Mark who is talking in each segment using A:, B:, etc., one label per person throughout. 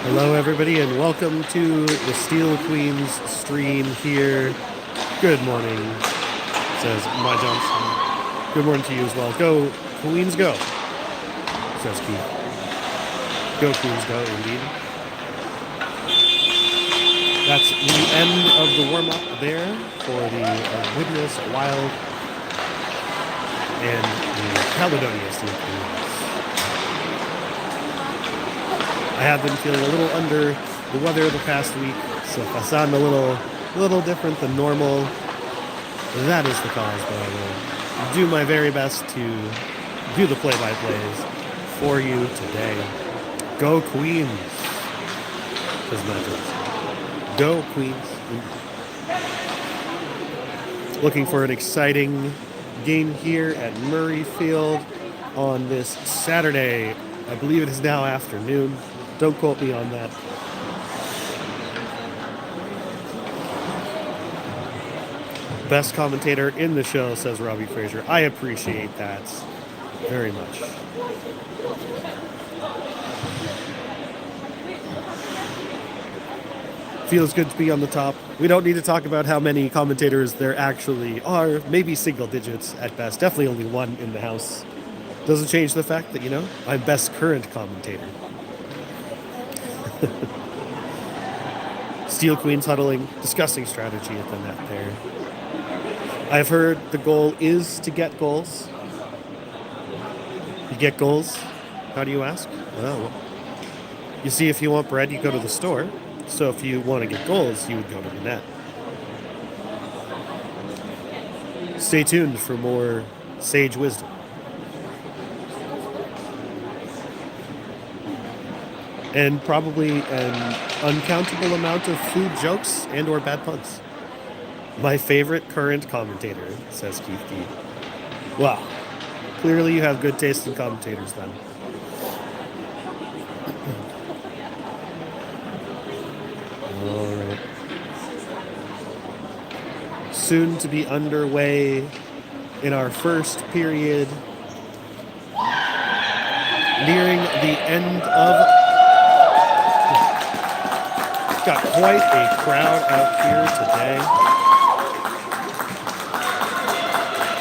A: Hello, everybody, and welcome to the Steel Queens stream here. Good morning, says My Johnson. Good morning to you as well. Go, Queens, go, says Keith. Go, Queens, go, indeed. That's the end of the warm-up there for the Widnes Wild and the Caledonia Steel Queens. I have been feeling a little under the weather the past week, so if I sound a little different than normal, that is the cause, but I will do my very best to do the play-by-plays for you today. Go Queens, says Matt Johnson. Go Queens. Looking for an exciting game here at Murray Field on this Saturday. I believe it is now afternoon. Don't quote me on that. Best commentator in the show, says Robbie Fraser. I appreciate that very much. Feels good to be on the top. We don't need to talk about how many commentators there actually are. Maybe single digits at best. Definitely only one in the house. Doesn't change the fact that, I'm best current commentator. Steel Queens huddling, discussing strategy at the net there. I've heard the goal is to get goals. You get goals? How do you ask? Well, you see, if you want bread, you go to the store. So if you want to get goals, you would go to the net. Stay tuned for more sage wisdom. And probably an uncountable amount of food jokes and or bad puns. My favorite current commentator, says Keith D. Wow. Clearly you have good taste in commentators then. All right. Soon to be underway in our first period. Nearing the end of... Got quite a crowd out here today.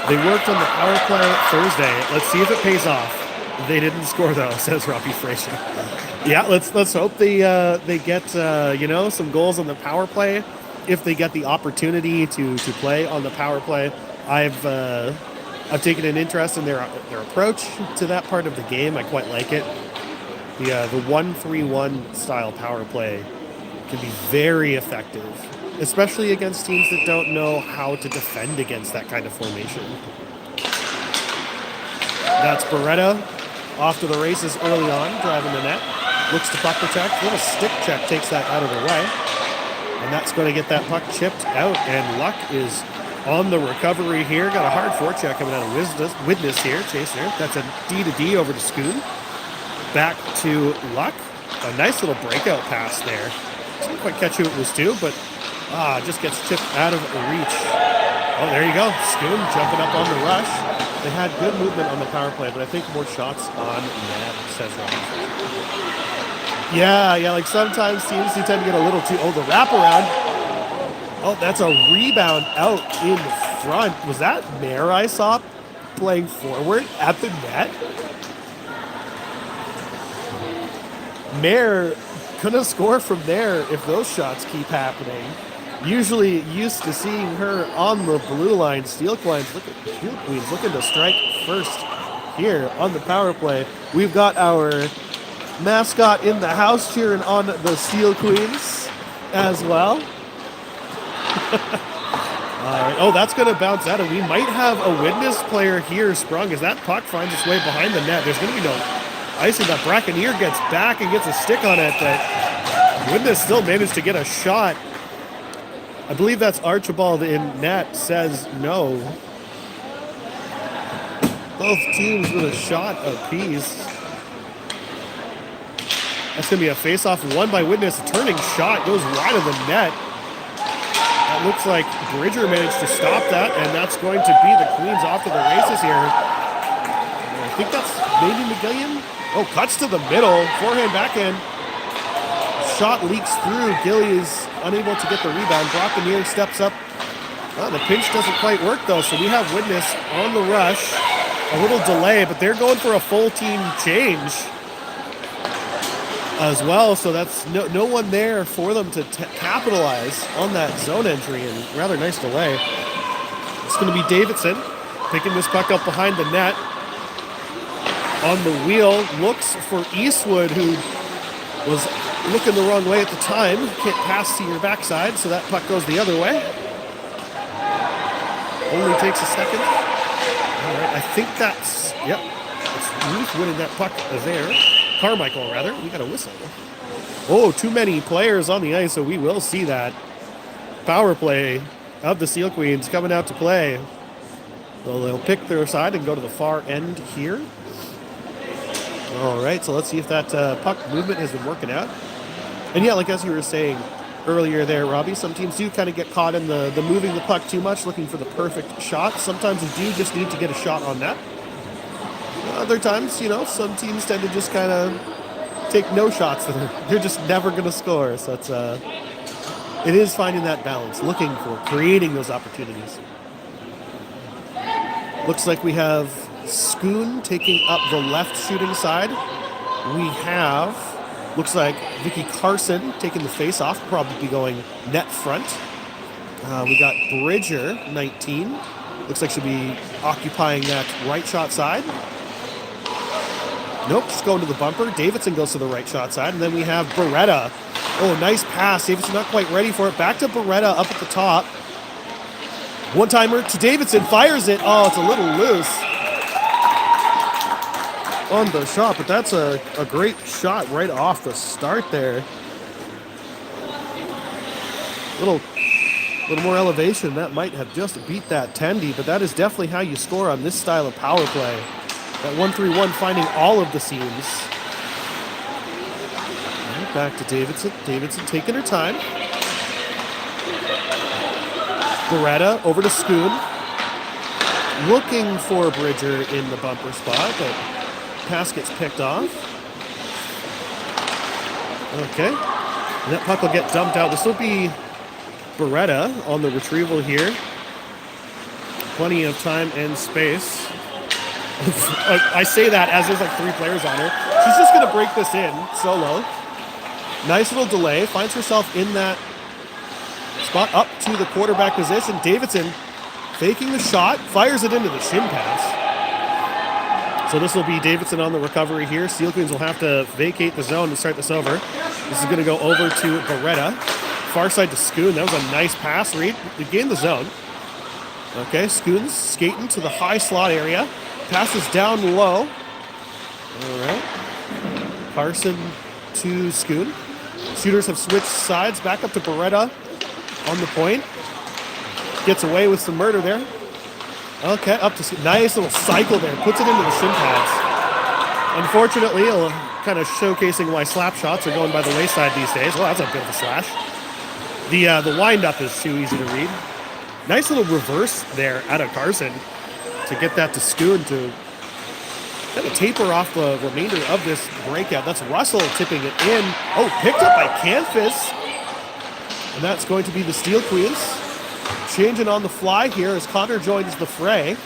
A: They worked on the power play Thursday. Let's see if it pays off. They didn't score though, says Robbie Fraser. Yeah, let's hope they get some goals on the power play. If they get the opportunity to play on the power play, I've taken an interest in their approach to that part of the game. I quite like it. The 1-3-1 style power play can be very effective, especially against teams that don't know how to defend against that kind of formation. That's Beretta off to the races early on, driving the net. Looks to puck protect. Little stick check takes that out of the way. And that's going to get that puck chipped out. And Luck is on the recovery here. Got a hard forecheck coming out of Widnes here. Chaser. That's a D-to-D over to Schoon. Back to Luck. A nice little breakout pass there. Didn't quite catch who it was to, but just gets chipped out of reach. Oh, there you go. Schoon jumping up on the rush. They had good movement on the power play, but I think more shots on net, says Robinson. Yeah, like sometimes teams you tend to get a little too... Oh, the wraparound. Oh, that's a rebound out in front. Was that Mare I saw playing forward at the net? Mare couldn't score from there if those shots keep happening. Usually used to seeing her on the blue line. Steel Queens looking to strike first here on the power play. We've got our mascot in the house cheering on the Steel Queens as well. Oh, that's going to bounce out, and we might have a Widnes player here sprung as that puck finds its way behind the net. There's going to be no icing. That Brackeneer gets back and gets a stick on it, but Widnes still managed to get a shot. I believe that's Archibald in net, says no. Both teams with a shot apiece. That's going to be a face-off won by Widnes. A turning shot goes wide of the net. That looks like Bridger managed to stop that, and that's going to be the Queens off to the races here. I think that's maybe McGillian. Oh, cuts to the middle. Forehand, backhand. shot leaks through. Gilly is unable to get the rebound. Brockeneer steps up. Oh, the pinch doesn't quite work, though, so we have Widnes on the rush. A little delay, but they're going for a full team change as well, so that's no one there for them to capitalize on that zone entry, and rather nice delay. It's going to be Davidson picking this puck up behind the net. On the wheel, looks for Eastwood, who was looking the wrong way at the time. Can't pass to your backside, so that puck goes the other way. Only takes a second. All right, I think that's, yep, it's Ruth winning that puck there. Carmichael, rather. We got a whistle. Oh, too many players on the ice, so we will see that. Power play of the Seal Queens coming out to play. So they'll pick their side and go to the far end here. All right, so let's see if that puck movement has been working out. And yeah, like as you were saying earlier there, Robbie, some teams do kind of get caught in the moving the puck too much, looking for the perfect shot. Sometimes you do just need to get a shot on net. Other times, you know, some teams tend to just kind of take no shots. They're just never going to score. So it's it is finding that balance, looking for, creating those opportunities. Looks like we have Schoon taking up the left shooting side. We have, looks like Vicky Carson taking the face off, probably going net front. We got Bridger, 19. Looks like she'll be occupying that right shot side. Nope, just going to the bumper. Davidson goes to the right shot side. And then we have Beretta. Oh, nice pass. Davidson not quite ready for it. Back to Beretta up at the top. One-timer to Davidson. Fires it. Oh, it's a little loose on the shot, but that's a great shot right off the start there. Little more elevation. That might have just beat that Tendy, but that is definitely how you score on this style of power play. That 1-3-1 finding all of the seams. Right, back to Davidson. Davidson taking her time. Beretta over to Schoon. Looking for Bridger in the bumper spot, but pass gets picked off. Okay. And that puck will get dumped out. This will be Beretta on the retrieval here. Plenty of time and space. I say that as there's like 3 players on her. She's just going to break this in solo. Nice little delay. Finds herself in that spot up to the quarterback position. Davidson faking the shot. Fires it into the shin pass. So this will be Davidson on the recovery here. Seal Queens will have to vacate the zone to start this over. This is going to go over to Beretta. Far side to Schoon. That was a nice pass read. We gained the zone. Okay, Schoon's skating to the high slot area. Passes down low. All right. Carson to Schoon. Shooters have switched sides. Back up to Beretta on the point. Gets away with some murder there. Okay, up to Schoon. Nice little cycle there. Puts it into the shin pads. Unfortunately, kind of showcasing why slap shots are going by the wayside these days. Well, that's a bit of a slash. The wind-up is too easy to read. Nice little reverse there out of Carson to get that to Schoon to kind of taper off the remainder of this breakout. That's Russell tipping it in. Oh, picked up by Canfis. And that's going to be the Steel Queens. Changing on the fly here as Connor joins the fray.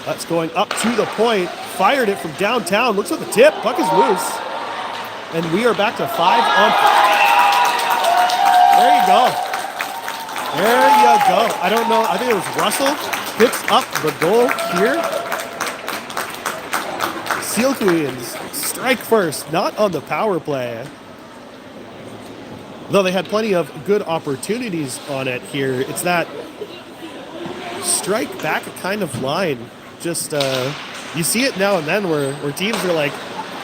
A: That's going up to the point. Fired it from downtown. Looks like the tip. Puck is loose. And we are back to 5 on... There you go. There you go. I don't know. I think it was Russell. Picks up the goal here. Seal Queens strike first, not on the power play. Though they had plenty of good opportunities on it here. It's that strike back kind of line. Just, you see it now and then where teams are like,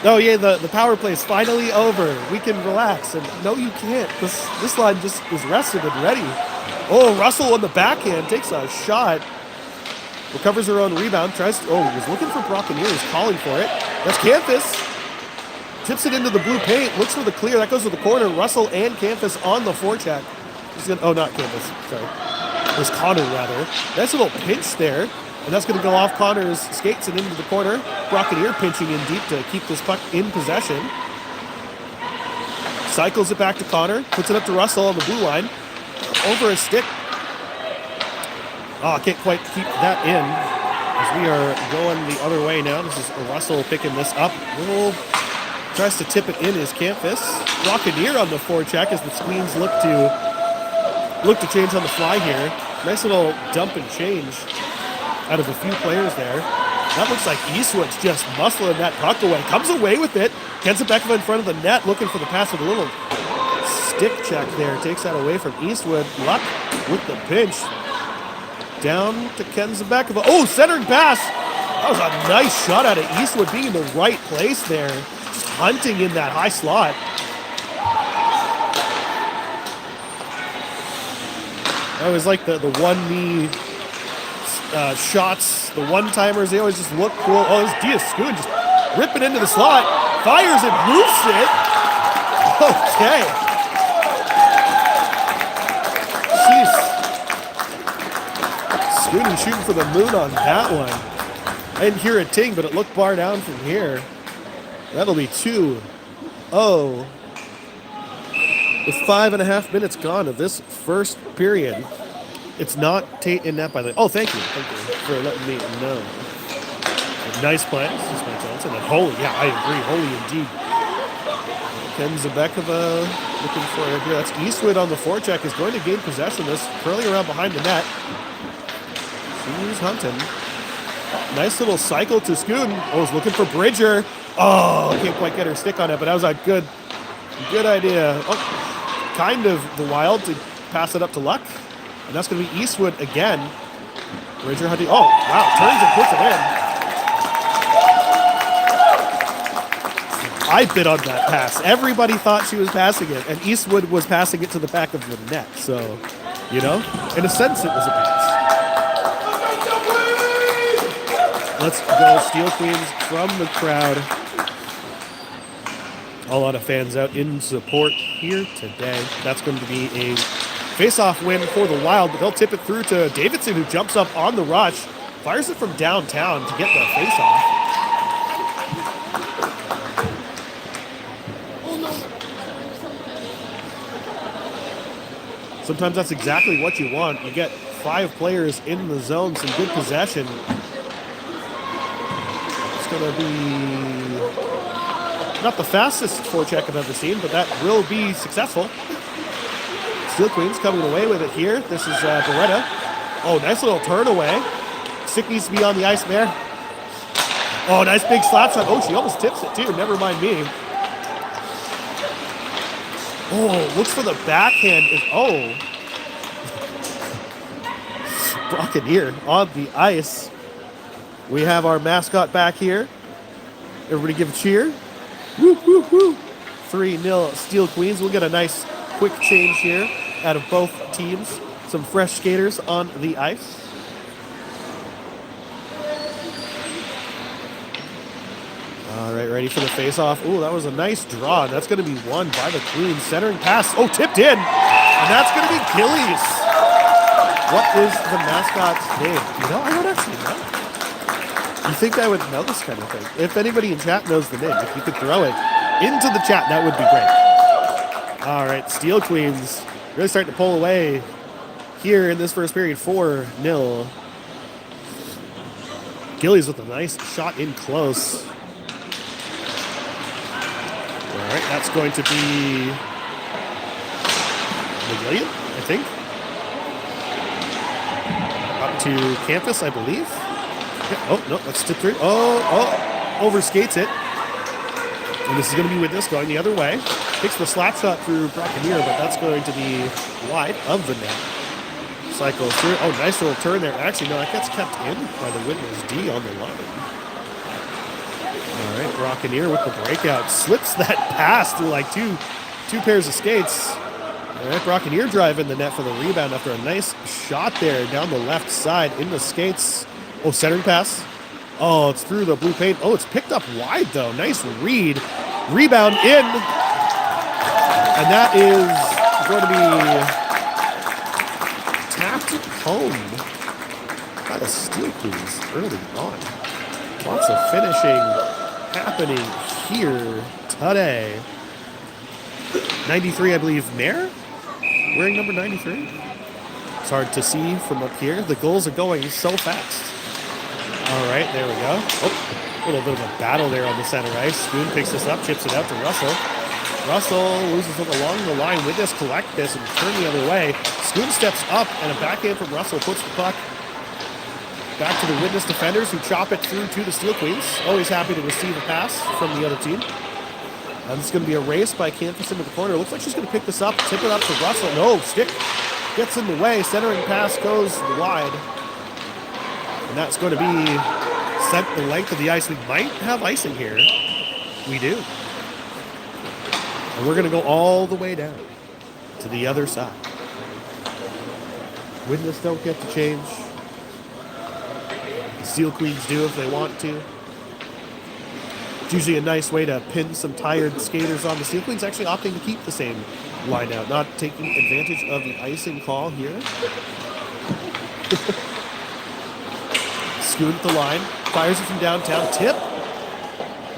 A: oh yeah, the power play is finally over. We can relax. And no, you can't. This line just is rested and ready. Oh, Russell on the backhand takes a shot. Recovers her own rebound. Tries to, he was looking for Brockeneer. He's calling for it. That's Canfis. Tips it into the blue paint. Looks for the clear. That goes to the corner. Russell and Canfis on the forecheck. Not Canfis. Sorry. It was Connor, rather. Nice little pinch there. And that's going to go off Connor's skates and into the corner. Brockeneer pinching in deep to keep this puck in possession. Cycles it back to Connor. Puts it up to Russell on the blue line. Over a stick. Oh, can't quite keep that in as we are going the other way now. This is Russell picking this up. Little tries to tip it in his canvas. Rocketeer on the forecheck as the Queens look to change on the fly here. Nice little dump and change out of a few players there. That looks like Eastwood's just muscling that puck away. Comes away with it. Kenzabekova in front of the net looking for the pass with a little stick check there. Takes that away from Eastwood. Luck with the pinch. Down to Kenzabekova. Oh, centering pass. That was a nice shot out of Eastwood, being in the right place there. Just hunting in that high slot. I always like the one-knee shots, the one-timers. They always just look cool. Oh, this Diaz-Schoon just ripping into the slot. Fires and roofs it. Okay. Jeez. Schoon shooting for the moon on that one. I didn't hear a ting, but it looked bar down from here. That'll be 2-0. With 5.5 minutes gone of this first period. It's not Tate in net by the... Oh, thank you for letting me know. Nice play. This is Mike Johnson. And Holy, yeah, I agree. Holy indeed. Kenzabekova looking for it here. That's Eastwood on the forecheck. Is going to gain possession of this. Curling around behind the net. She's hunting. Nice little cycle to Schoon. Oh, is looking for Bridger. Oh, can't quite get her stick on it, but that was a good idea. Oh, kind of the Wild to pass it up to Luck. And that's going to be Eastwood again. Bridger hunting. Oh, wow. Turns and puts it in. I bid on that pass. Everybody thought she was passing it, and Eastwood was passing it to the back of the net. So, you know, in a sense, it was a pass. Let's go Steel Queens from the crowd. A lot of fans out in support here today. That's going to be a face-off win for the Wild, but they'll tip it through to Davidson, who jumps up on the rush, fires it from downtown to get the face-off. Sometimes that's exactly what you want. You get 5 players in the zone, some good possession. It's going to be not the fastest forecheck I've ever seen, but that will be successful. Steel Queens coming away with it here. This is Beretta. Oh, nice little turn away. Stick needs to be on the ice there. Oh, nice big slap shot. Oh, she almost tips it too. Never mind me. Oh, looks for the backhand. Oh. Buccaneer on the ice. We have our mascot back here. Everybody give a cheer. Woo, woo, woo. 3-0 Steel Queens. We'll get a nice quick change here out of both teams. Some fresh skaters on the ice. All right, ready for the face-off. Oh, that was a nice draw. That's going to be won by the Queens. Centering pass. Oh, tipped in. And that's going to be Gillies. What is the mascot's name? You know, I don't actually know. You think I would know this kind of thing? If anybody in chat knows the name, if you could throw it into the chat, that would be great. All right, Steel Queens really starting to pull away here in this first period. 4-0. Gillies with a nice shot in close. All right, that's going to be McGillian, I think. Up to campus, I believe. Yeah, oh, no, let's tip through. Oh, overskates it. And this is going to be Widnes going the other way. Takes the slap shot through Brockeneer, but that's going to be wide of the net. Cycles through. Oh, nice little turn there. Actually, no, that gets kept in by the Widnes D on the line. All right, Brockeneer with the breakout. Slips that pass through like two pairs of skates. All right, Brockeneer driving the net for the rebound after a nice shot there down the left side in the skates. Oh, centering pass. Oh, it's through the blue paint. Oh, it's picked up wide, though. Nice read. Rebound in. And that is going to be tapped home by the Steel Queens early on. Lots of finishing happening here today. 93, I believe, Mayer wearing number 93. It's hard to see from up here. The goals are going so fast. All right, there we go. Oh, a little bit of a battle there on the center ice. Spoon picks this up, chips it out to Russell. Russell loses it along the line. Widnes collect this and turn the other way. Spoon steps up, and a backhand from Russell puts the puck back to the Widnes defenders, who chop it through to the Steel Queens. Always happy to receive a pass from the other team. And it's going to be a race by Kansas into the corner. Looks like she's going to pick this up, tip it up to Russell. No, stick gets in the way. Centering pass goes wide. And that's going to be sent the length of the ice. We might have icing here. We do. And we're going to go all the way down to the other side. Widnes don't get to change. The Steel Queens do if they want to. It's usually a nice way to pin some tired skaters on. The Steel Queens actually opting to keep the same line out, not taking advantage of the icing call here. Scoot at the line, fires it from downtown, tip.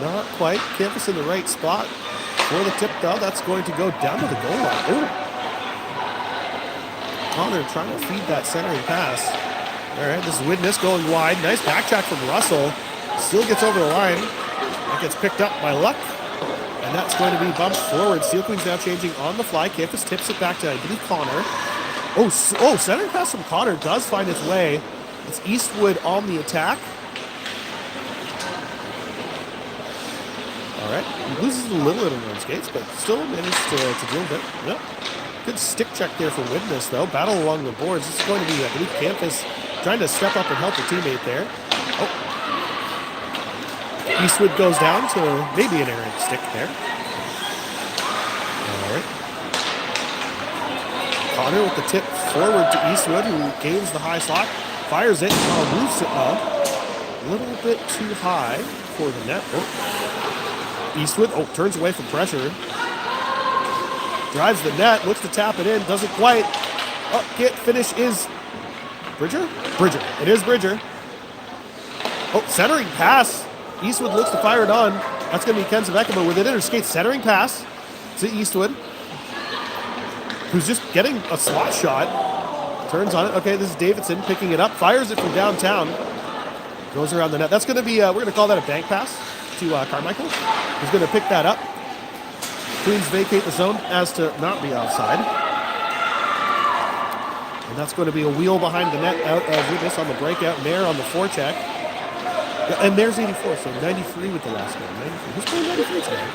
A: Not quite, Campus in the right spot for the tip though. That's going to go down to the goal line. Ooh. Connor trying to feed that centering pass. All right, this is Widnes going wide. Nice back check from Russell. Still gets over the line. That gets picked up by Luck. And that's going to be bumped forward. Steel Queens now changing on the fly. Campus tips it back to, I believe, Connor. Oh, centering pass from Connor does find its way. It's Eastwood on the attack. All right. He loses a little bit on skates, but still managed to deal with it. Yep. Good stick check there for Widnes, though. Battle along the boards. This is going to be, I believe, Campus trying to step up and help a teammate there. Oh. Eastwood goes down to maybe an errant stick there. All right. Connor with the tip forward to Eastwood, who gains the high slot. Fires it, moves it up. A little bit too high for the net. Oh. Eastwood, turns away from pressure. Drives the net, looks to tap it in, doesn't quite. Get finish is Bridger? Bridger. It is Bridger. Centering pass. Eastwood looks to fire it on. That's going to be Ken Zavekima with an interskate centering pass to Eastwood, who's just getting a slot shot. Turns on it. Okay, this is Davidson picking it up. Fires it from downtown. Goes around the net. That's going to be, we're going to call that a bank pass to Carmichael. He's going to pick that up. Queens vacate the zone as to not be offside. And that's going to be a wheel behind the net out of Widnes on the breakout. Mayer on the forecheck. And there's 84, so 93 with the last one. 93. Who's playing 93 today?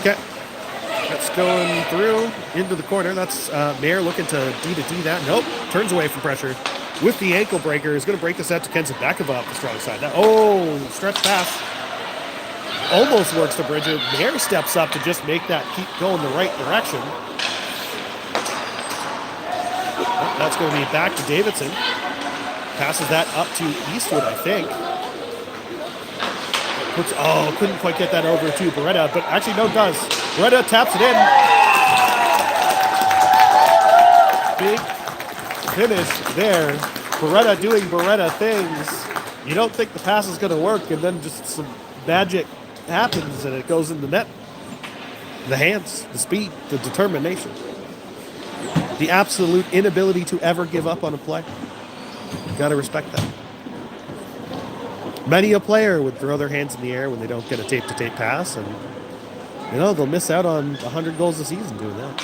A: Okay. That's going through into the corner. That's Mayer looking to D that. Nope. Turns away from pressure with the ankle breaker. Is going to break this out to Ken Zavekima off the strong side. Stretch pass. Almost works to Bridger. Mayer steps up to just make that keep going the right direction. That's going to be back to Davidson. Passes that up to Eastwood, I think. Couldn't quite get that over to Beretta, but actually, no, does. Beretta taps it in. Big finish there. Beretta doing Beretta things. You don't think the pass is going to work, and then just some magic happens, and it goes in the net. The hands, the speed, the determination. The absolute inability to ever give up on a play. Got to respect that. Many a player would throw their hands in the air when they don't get a tape-to-tape pass, and they'll miss out on 100 goals a season doing that.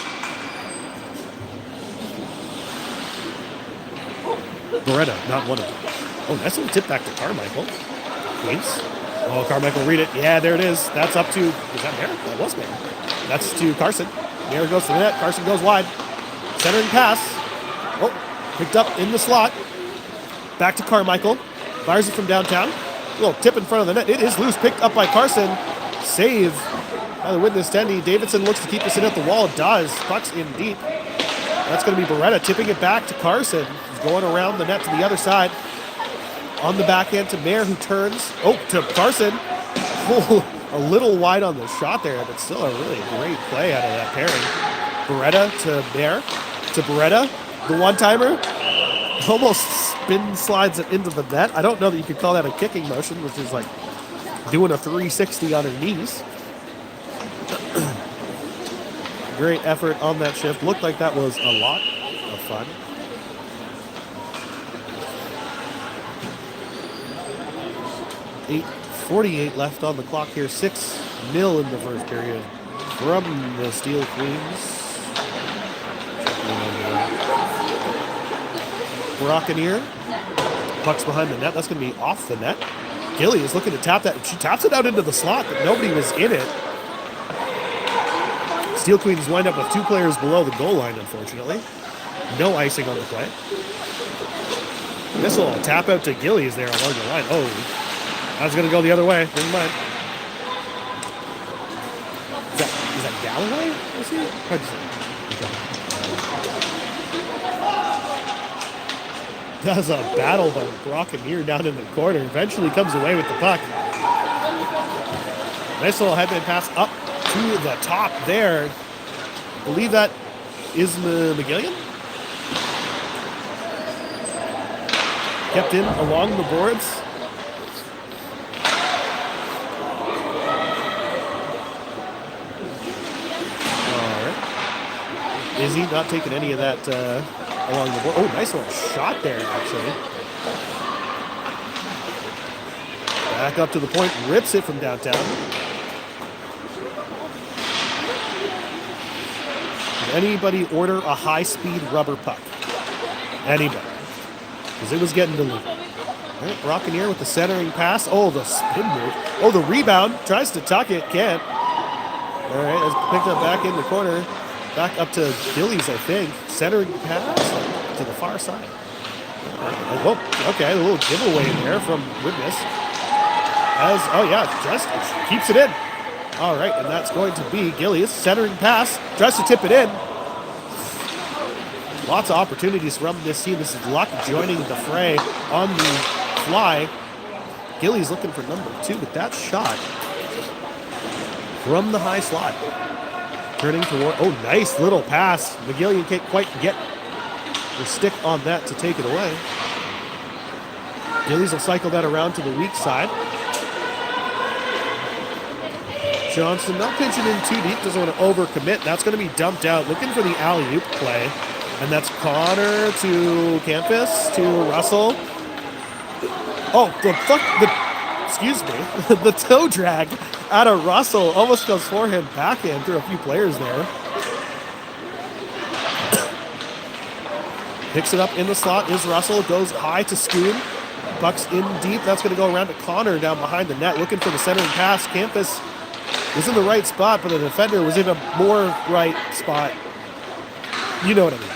A: Beretta, not one of them. Nice little tip back to Carmichael. Queens. Carmichael, read it. Yeah, there it is. That's up to, is that Mayer? That was Mayer. That's to Carson. Mayer goes to the net. Carson goes wide. Centering pass. Picked up in the slot. Back to Carmichael. Fires it from downtown. A little tip in front of the net. It is loose. Picked up by Carson. Save by the Widnes Tendy. Davidson looks to keep this in at the wall. Does. Puck's in deep. That's going to be Beretta tipping it back to Carson. He's going around the net to the other side. On the backhand to Mayer, who turns. To Carson. A little wide on the shot there, but still a really great play out of that pairing. Beretta to Mayer. To Beretta. The one-timer. Almost spin slides it into the net. I don't know that you could call that a kicking motion, which is like doing a 360 on her knees. Great effort on that shift. Looked like that was a lot of fun. .48 left on the clock here. 6-0 in the first period from the Steel Queens. Brockeneer. Puck's behind the net. That's going to be off the net. Gilly is looking to tap that. She taps it out into the slot, but nobody was in it. Steel Queens wind up with 2 players below the goal line, unfortunately. No icing on the play. This will tap out to Gillies there along the line. Oh, I was going to go the other way. Never mind. Is that Galloway? Is he? Hard to say. That was a battle by Brockeneer down in the corner. Eventually comes away with the puck. Nice little headman pass up to the top there. I believe that is McGillian. Kept in along the boards. All right. Izzy not taking any of that along the board. Oh, nice little shot there, actually. Back up to the point, rips it from downtown. Did anybody order a high-speed rubber puck? Anybody? Because it was getting delivered. All right, Brockeneer with the centering pass. Oh, the spin move. Oh, the rebound. Tries to tuck it. Can't. All right, it's picked up back in the corner. Back up to Gillies, I think. Centering pass to the far side. Oh, okay, a little giveaway there from Widnes. Oh yeah, just keeps it in. All right, and that's going to be Gillies. Centering pass. Tries to tip it in. Lots of opportunities from this team. This is Luck joining the fray on the fly. Gillies looking for number 2 with that shot from the high slot. Turning toward, oh, nice little pass. McGillian can't quite get the stick on that to take it away. Gillies will cycle that around to the weak side. Johnson not pitching in too deep, doesn't want to overcommit. That's going to be dumped out. Looking for the alley-oop play. And that's Connor to Campus to Russell. Oh, excuse me. The toe drag out of Russell almost goes forehand, backhand through a few players there. Picks it up in the slot is Russell, goes high to Schoon. Puck's in deep. That's going to go around to Connor down behind the net, looking for the centering pass. Campus was in the right spot, but the defender was in a more right spot. You know what I mean.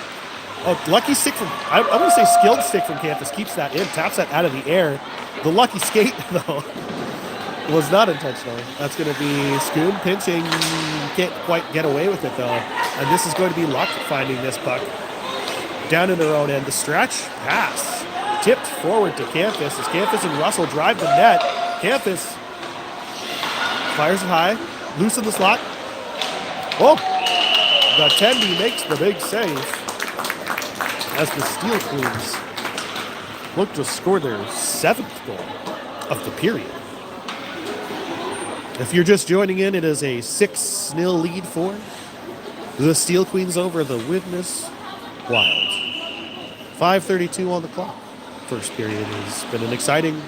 A: Oh, lucky stick from, I'm going to say skilled stick from Campus. Keeps that in, taps that out of the air. The lucky skate, though, was not intentional. That's going to be Schoon pinching. Can't quite get away with it, though. And this is going to be Luck finding this puck down in their own end. The stretch pass tipped forward to Campus as Campus and Russell drive the net. Campus fires it high, loose in the slot. Oh, the Tendy makes the big save as the Steel Queens look to score their 7th goal of the period. If you're just joining in, it is a 6-0 lead for the Steel Queens over the Widnes Wild. 5:32 on the clock. First period has been an exciting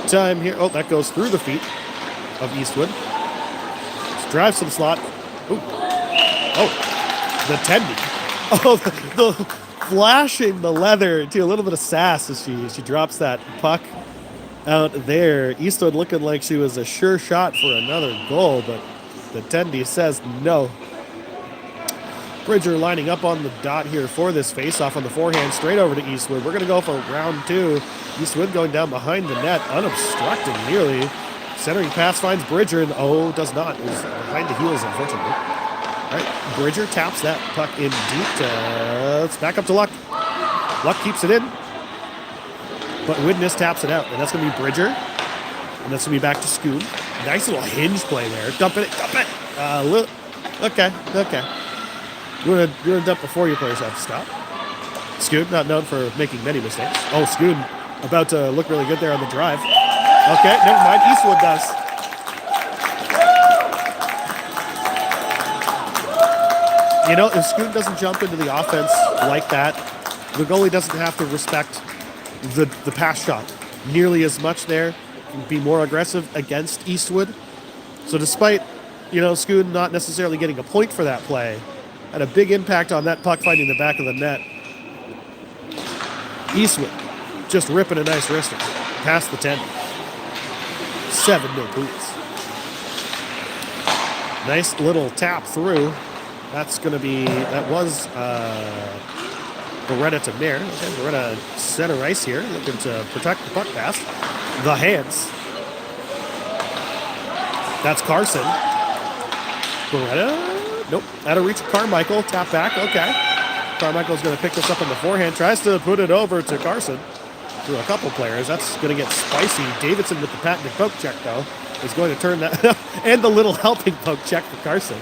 A: time here. Oh, that goes through the feet of Eastwood. Let's drive some slot. Ooh. Oh, the Tendy. Oh, the flashing the leather to a little bit of sass as she drops that puck out there. Eastwood looking like she was a sure shot for another goal, but the Tendy says no. Bridger lining up on the dot here for this face-off on the forehand, straight over to Eastwood. We're going to go for round 2. Eastwood going down behind the net, unobstructed nearly. Centering pass finds Bridger, and does not. Is behind the heels, unfortunately. All right, Bridger taps that puck in deep. It's back up to Luck. Luck keeps it in, but Widnes taps it out, and that's going to be Bridger. And that's going to be back to Schoon. Nice little hinge play there. Dump it. Okay. You want to dump before your players have to stop. Schoon, not known for making many mistakes. Oh, Schoon about to look really good there on the drive. Okay, never mind. Eastwood does. You know, if Scoot doesn't jump into the offense like that, the goalie doesn't have to respect the pass shot nearly as much there, be more aggressive against Eastwood. So despite, you know, Scoot not necessarily getting a point for that play, had a big impact on that puck finding the back of the net. Eastwood just ripping a nice wrister past the 10. 7-0 boots. Nice little tap through. That's going to be, that was Beretta to Nair. Okay, Beretta center ice here, looking to protect the puck pass. The hands. That's Carson. Beretta, nope, out of reach of Carmichael. Tap back, okay. Carmichael's going to pick this up in the forehand. Tries to put it over to Carson. Through a couple players. That's going to get spicy. Davidson with the patented poke check, though, is going to turn that. And the little helping poke check for Carson.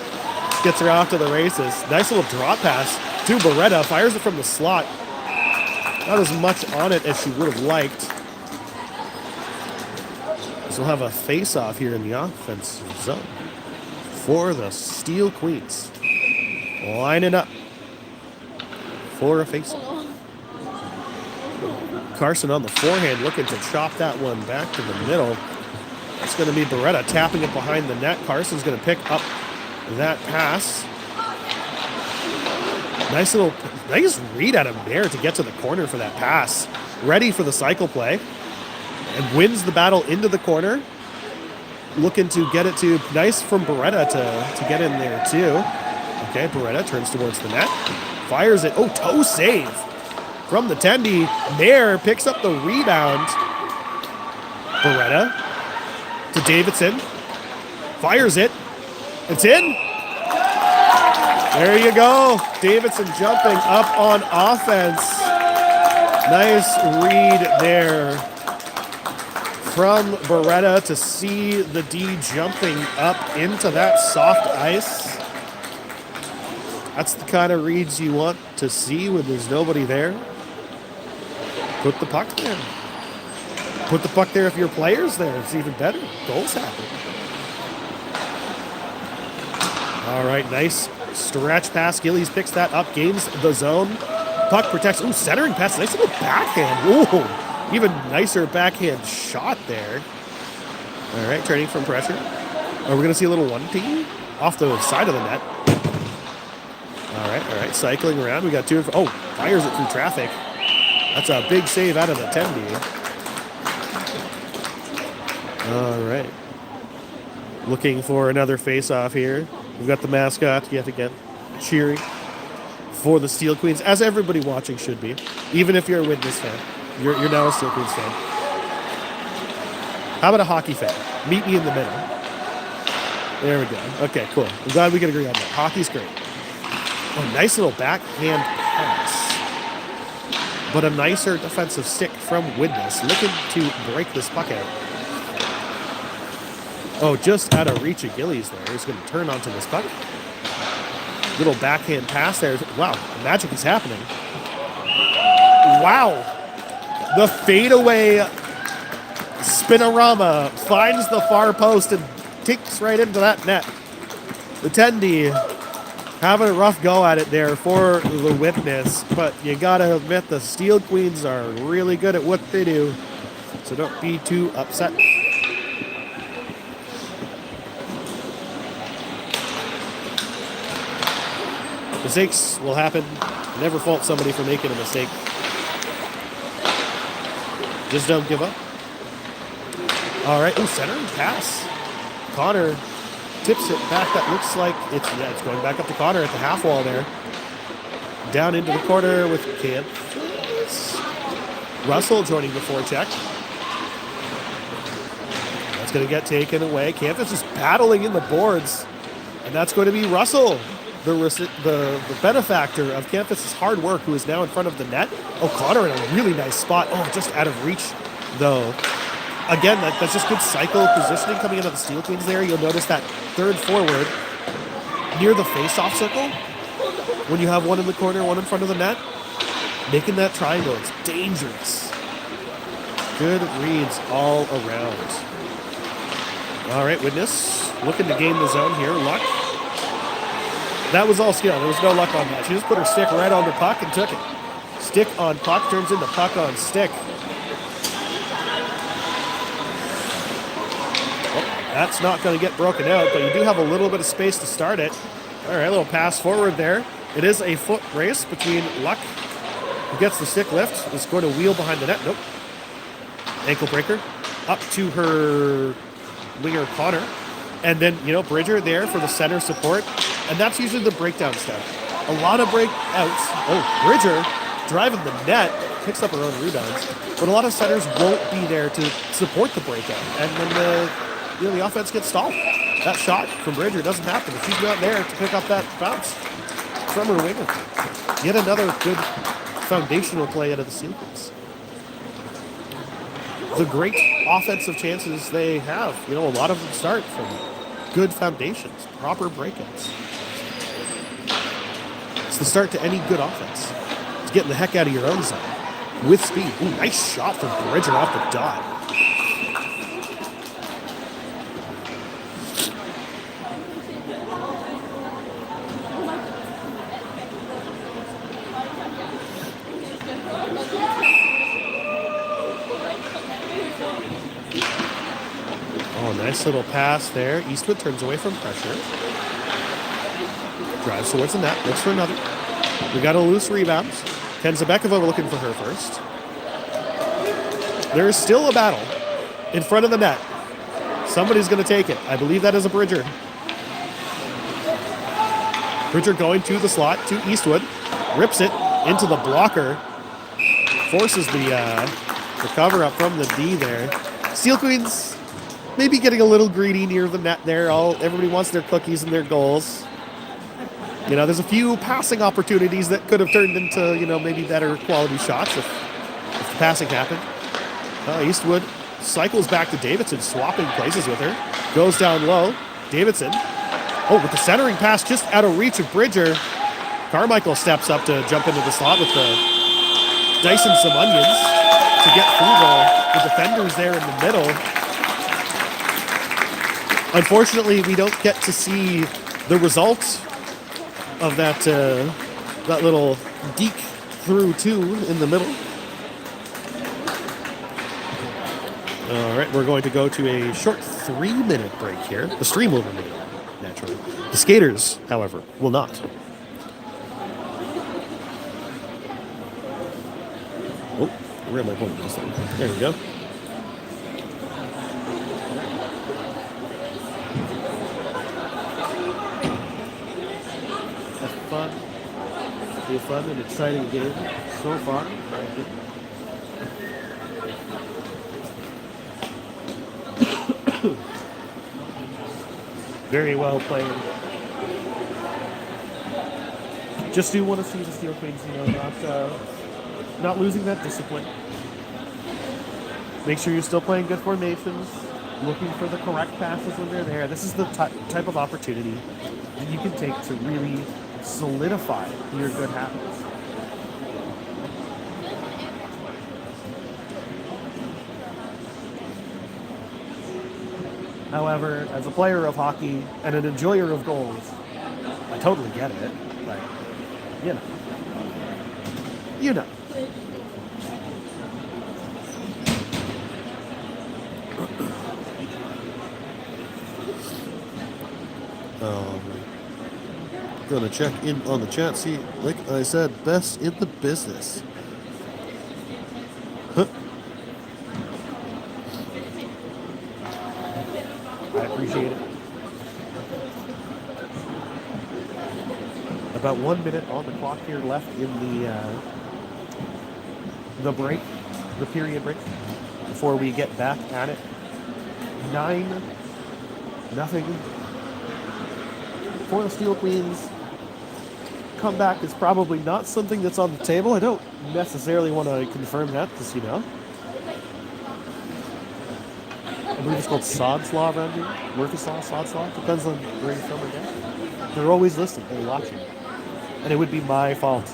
A: Gets her off to the races. Nice little drop pass to Beretta. Fires it from the slot. Not as much on it as she would have liked. So we'll have a face-off here in the offensive zone for the Steel Queens. Lining up for a face-off. Carson on the forehand looking to chop that one back to the middle. It's going to be Beretta tapping it behind the net. Carson's going to pick up that pass. Nice read out of Nair to get to the corner for that pass. Ready for the cycle play. And wins the battle into the corner. Looking to get it to, nice from Beretta to get in there too. Okay, Beretta turns towards the net. Fires it. Oh, toe save from the Tendy. Nair picks up the rebound. Beretta to Davidson. Fires it. It's in. There you go. Davidson jumping up on offense. Nice read there from Beretta to see the D jumping up into that soft ice. That's the kind of reads you want to see when there's nobody there. Put the puck there. Put the puck there if your player's there. It's even better. Goals happen. All right, nice stretch pass. Gillies picks that up, gains the zone. Puck protects. Ooh, centering pass. Nice little backhand. Ooh, even nicer backhand shot there. All right, turning from pressure. Are we going to see a little 1-2 off the side of the net? All right, cycling around. We got two. Oh, fires it through traffic. That's a big save out of the 10D. All right. Looking for another face-off here. We've got the mascot yet again cheering for the Steel Queens, as everybody watching should be. Even if you're a Widnes fan. You're now a Steel Queens fan. How about a hockey fan? Meet me in the middle. There we go. Okay, cool. I'm glad we can agree on that. Hockey's great. Oh, nice little backhand pass. But a nicer defensive stick from Widnes. Looking to break this puck out. Oh, just out of reach of Gillies there. He's going to turn onto this puck. Little backhand pass there. Wow, magic is happening. Wow. The fadeaway spinorama finds the far post and ticks right into that net. The 10D having a rough go at it there for the Widnes, but you got to admit the Steel Queens are really good at what they do, so don't be too upset. Mistakes will happen. Never fault somebody for making a mistake. Just don't give up. All right. Ooh, center pass. Connor tips it back. That looks like it's going back up to Connor at the half wall there. Down into the corner with Campus. Russell joining the forecheck. That's going to get taken away. Campus is battling in the boards. And that's going to be Russell, the benefactor of Campus's hard work, who is now in front of the net. Oh, Connor in a really nice spot. Oh, just out of reach, though. Again, that's just good cycle positioning coming into the Steel Queens there. You'll notice that third forward near the face-off circle, when you have one in the corner, one in front of the net, making that triangle, it's dangerous. Good reads all around. All right, Widnes looking to gain the zone here. Luck That was all skill. There was no luck on that. She just put her stick right on the puck and took it. Stick on puck turns into puck on stick. That's not going to get broken out, but you do have a little bit of space to start it. All right, a little pass forward there. It is a foot race between Luck, who gets the stick lift, is going to wheel behind the net. Nope. Ankle breaker. Up to her winger, Connor. And then, Bridger there for the center support. And that's usually the breakdown step. A lot of breakouts. Oh, Bridger driving the net, picks up her own rebounds. But a lot of centers won't be there to support the breakout. And then the offense gets stalled. That shot from Bridger doesn't happen. If she's not there to pick up that bounce from her winger. Yet another good foundational play out of the sequence. The great offensive chances they have, a lot of them start from good foundations, proper breakouts. It's the start to any good offense. It's getting the heck out of your own zone with speed. Ooh, nice shot from Bridger off the dot. Nice little pass there. Eastwood turns away from pressure. Drives towards the net. Looks for another. We got a loose rebound. Ken Zabekova looking for her first. There is still a battle in front of the net. Somebody's going to take it. I believe that is a Bridger. Bridger going to the slot to Eastwood. Rips it into the blocker. Forces the cover up from the D there. Steel Queens maybe getting a little greedy near the net there. Everybody wants their cookies and their goals. There's a few passing opportunities that could have turned into, maybe better quality shots if the passing happened. Eastwood cycles back to Davidson, swapping places with her. Goes down low. Davidson. Oh, with the centering pass just out of reach of Bridger. Carmichael steps up to jump into the slot with the Dyson some onions to get through the defenders there in the middle. Unfortunately, we don't get to see the results of that little deke through two in the middle. All right, we're going to go to a short 3-minute break here. The stream will remain, naturally. The skaters, however, will not. Oh, where am I pointing this thing? There we go. Be a fun and exciting game so far. Very well played. Just do want to see the Steel Queens, not losing that discipline. Make sure you're still playing good formations, looking for the correct passes when they're there. This is the type of opportunity that you can take to really solidify your good habits. However, as a player of hockey and an enjoyer of goals, I totally get it. Like, you know. Gonna check in on the chat. See, like I said, best in the business. Huh. I appreciate it. About 1 minute on the clock here left in the break, the period break, before we get back at it. 9-0 for the Steel Queens. Comeback is probably not something that's on the table. I don't necessarily want to confirm that because, I believe it's called Sod's Law around here. Murphy's Law, Sod's Law. Depends on where you're from, I guess. They're always listening. They're watching. And it would be my fault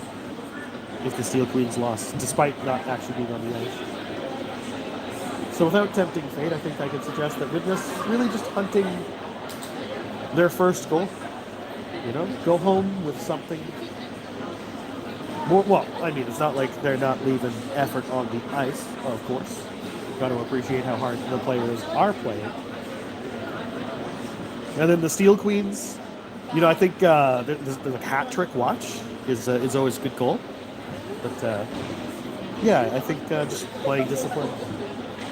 A: if the Steel Queens lost, despite not actually being on the ice. So without tempting fate, I think I could suggest that Widnes really just hunting their first goal. go home with something more. Well, I mean, it's not like they're not leaving effort on the ice, of course. Got to appreciate how hard the players are playing. And then the Steel Queens, I think the hat trick watch is always a good goal. But yeah, I think just playing discipline,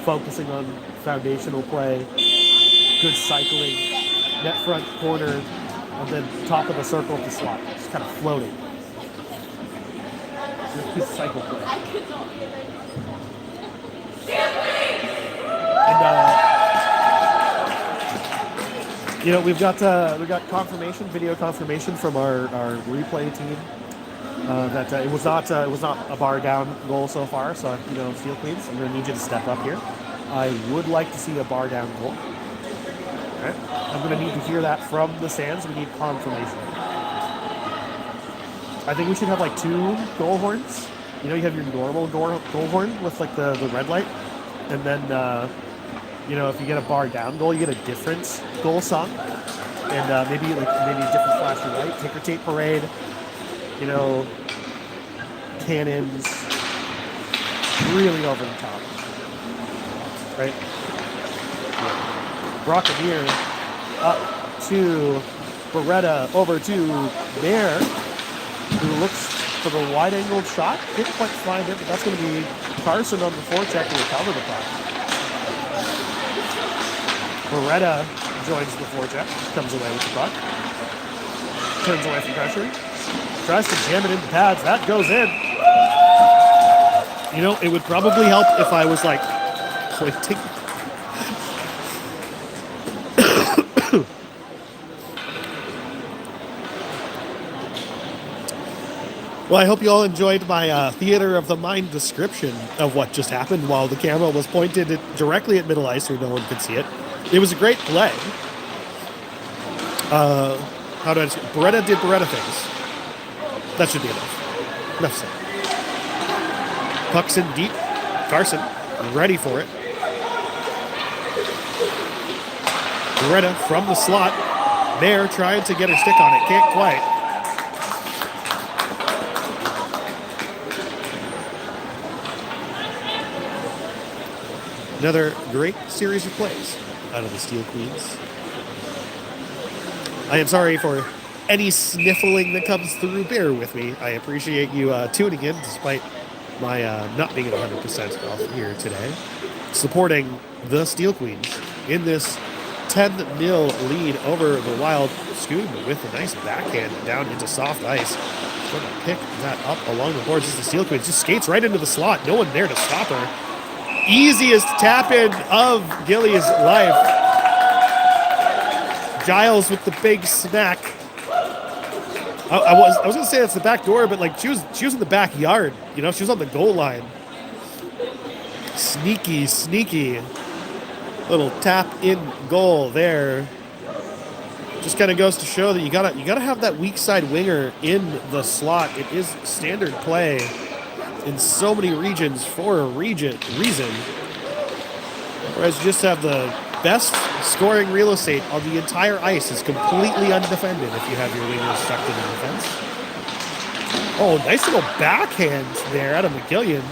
A: focusing on foundational play, good cycling, net front corner, and then top of the circle of the slot, just kind of floating. Good cycle play. And we've got confirmation, video confirmation from our replay team that it was not a bar down goal so far. So Steel Queens, I'm going to need you to step up here. I would like to see a bar down goal. Okay. I'm going to need to hear that from the stands. We need confirmation. I think we should have like 2 goal horns. You have your normal goal horn with like the red light, and then if you get a bar down goal, you get a different goal song, and maybe a different flashing light, ticker tape parade, cannons, really over the top, right? Brocketeer up to Beretta, over to Bear, who looks for the wide-angled shot. Didn't quite find it, but that's going to be Carson on the forecheck to recover the puck. Beretta joins the forecheck, comes away with the puck, turns away from pressure, tries to jam it into pads. That goes in. It would probably help if I was like pointing. Well, I hope you all enjoyed my theater of the mind description of what just happened while the camera was pointed directly at middle ice where no one could see it. It was a great play. How do I say? Beretta did Beretta things. That should be enough. Enough said. Puck's in deep. Carson, ready for it. Beretta from the slot. Bear trying to get her stick on it. Can't quite. Another great series of plays out of the Steel Queens. I am sorry for any sniffling that comes through. Bear with me. I appreciate you tuning in despite my not being at 100% off here today. Supporting the Steel Queens in this 10-0 lead over the Wild. Scoob with a nice backhand down into soft ice. Going to pick that up along the boards as the Steel Queens just skates right into the slot. No one there to stop her. Easiest tap-in of Gilly's life. Giles with the big smack. I was going to say that's the back door, but like she was in the backyard. She was on the goal line. Sneaky little tap-in goal there. Just kind of goes to show that you gotta have that weak side winger in the slot. It is standard play in so many regions for a reason. Whereas you just have the best scoring real estate on the entire ice is completely undefended if you have your wingers stuck in the defense. Oh, nice little backhand there out of McGillian.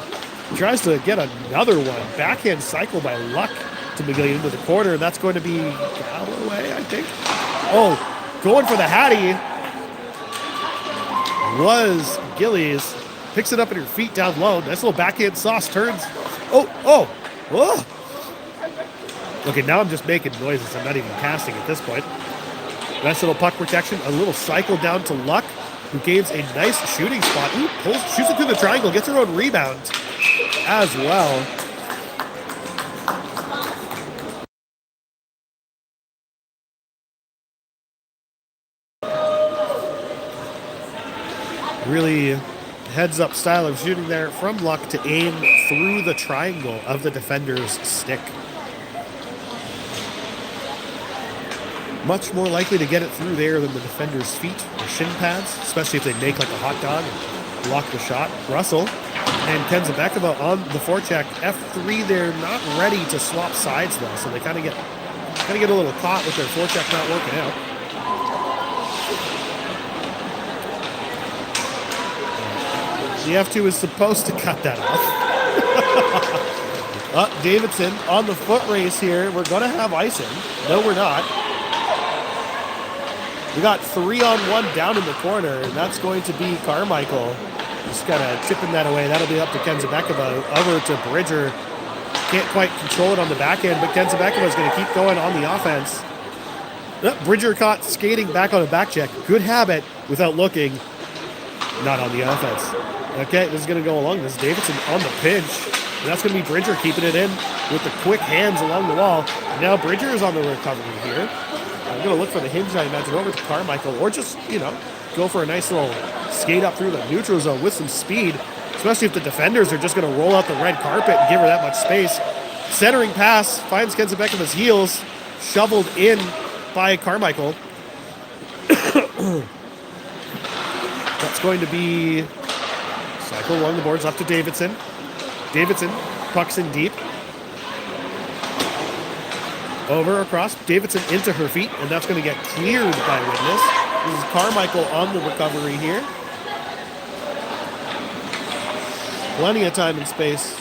A: Tries to get another one. Backhand cycle by Luck to McGillian into the corner. That's going to be Galloway, I think. Oh, going for the Hattie was Gillies. Picks it up at her feet down low. Nice little backhand sauce turns. Oh. Okay, now I'm just making noises. I'm not even casting at this point. Nice little puck protection. A little cycle down to Luck, who gains a nice shooting spot. Ooh, shoots it through the triangle. Gets her own rebound as well. Really heads-up style of shooting there from Luck to aim through the triangle of the defender's stick. Much more likely to get it through there than the defender's feet or shin pads, especially if they make like a hot dog and block the shot. Russell and Kenza Bekova on the forecheck. F3, they're not ready to swap sides though, so they kind of get a little caught with their forecheck not working out. The F2 is supposed to cut that off. Davidson on the foot race here. We're going to have icing. No, we're not. We got 3-on-1 down in the corner, and that's going to be Carmichael. Just kind of tipping that away. That'll be up to Kenzabekova. Over to Bridger. Can't quite control it on the back end, but Kenzabekova is going to keep going on the offense. Bridger caught skating back on a back check. Good habit without looking. Not on the offense. Okay, this is going to go along. This is Davidson on the pinch. And that's going to be Bridger keeping it in with the quick hands along the wall. Now Bridger is on the recovery here. I'm going to look for the hinge, I imagine, over to Carmichael, or just, go for a nice little skate up through the neutral zone with some speed, especially if the defenders are just going to roll out the red carpet and give her that much space. Centering pass finds Kenzabekova's heels, shoveled in by Carmichael. That's going to be cycle along the boards up to Davidson. Davidson pucks in deep. Over, across, Davidson into her feet, and that's going to get cleared by Widnes. This is Carmichael on the recovery here. Plenty of time and space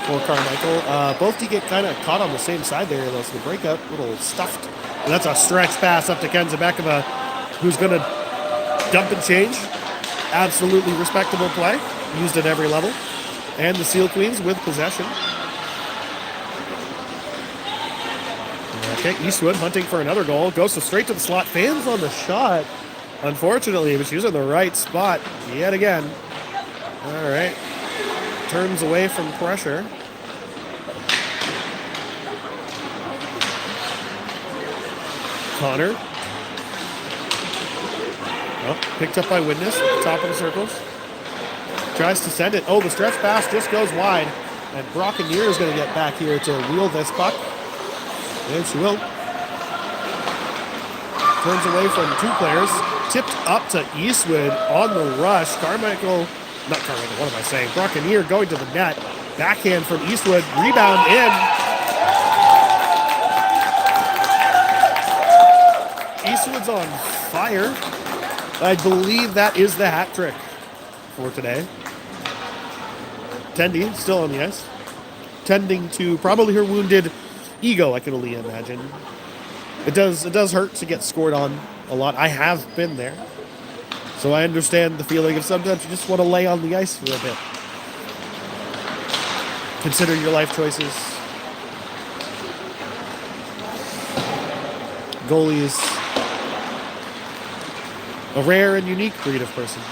A: for Carmichael. Both do get kind of caught on the same side there, though, so the breakout, a little stuffed. And that's a stretch pass up to Kenzabekova, who's going to dump and change. Absolutely respectable play, used at every level. And the Seal Queens with possession. Okay, Eastwood hunting for another goal. Goes straight to the slot. Fans on the shot, unfortunately, but she's in the right spot yet again. All right. Turns away from pressure. Connor. Oh, picked up by Widnes at the top of the circles. Tries to send it. Oh, the stretch pass just goes wide. And Brockenier is going to get back here to wheel this puck. And she will. Turns away from two players. Tipped up to Eastwood on the rush. Carmichael, not Carmichael, what am I saying? Brockenier going to the net. Backhand from Eastwood. Rebound in. Eastwood's on fire. I believe that is the hat trick for today. Tendy still on the ice. Tending to probably her wounded ego, I can only imagine. It does hurt to get scored on a lot. I have been there. So I understand the feeling of sometimes you just want to lay on the ice for a bit. Consider your life choices. Goalie is a rare and unique breed of person.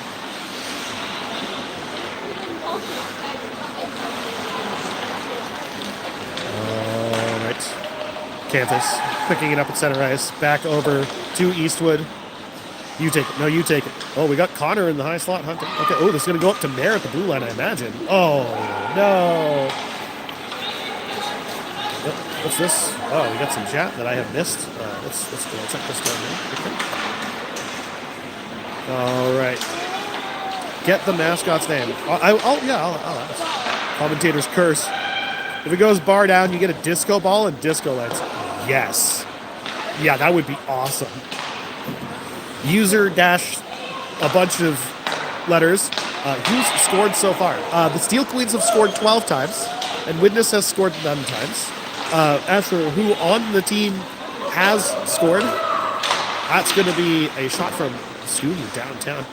A: Cantus picking it up at center ice. Back over to Eastwood. You take it. No, you take it. Oh, we got Connor in the high slot hunting. Okay. Oh, this is going to go up to Mare at the blue line, I imagine. Oh, no. What's this? Oh, we got some chat that I have missed. Let's go check this one out. Okay. All right. Get the mascot's name. I'll ask. Commentator's curse. If it goes bar down, you get a disco ball and disco lights. Yes. Yeah, that would be awesome. User dash a bunch of letters. Who's scored so far? The Steel Queens have scored 12 times, and Widnes has scored 9 times. As for who on the team has scored, that's going to be a shot from Scoon downtown.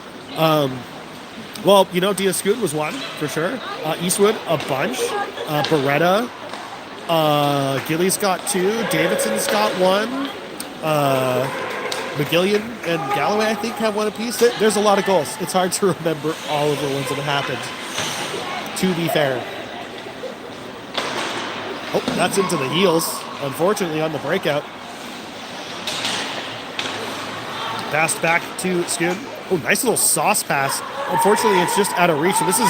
A: Well, Dia Scoon was one, for sure. Eastwood, a bunch. Beretta. Gillies got 2. Davidson's got 1. McGillian and Galloway, I think, have 1 apiece. There's a lot of goals. It's hard to remember all of the ones that have happened, to be fair. Oh, that's into the heels, unfortunately, on the breakout. Passed back to Scoon. Oh, nice little sauce pass. Unfortunately, it's just out of reach. So this is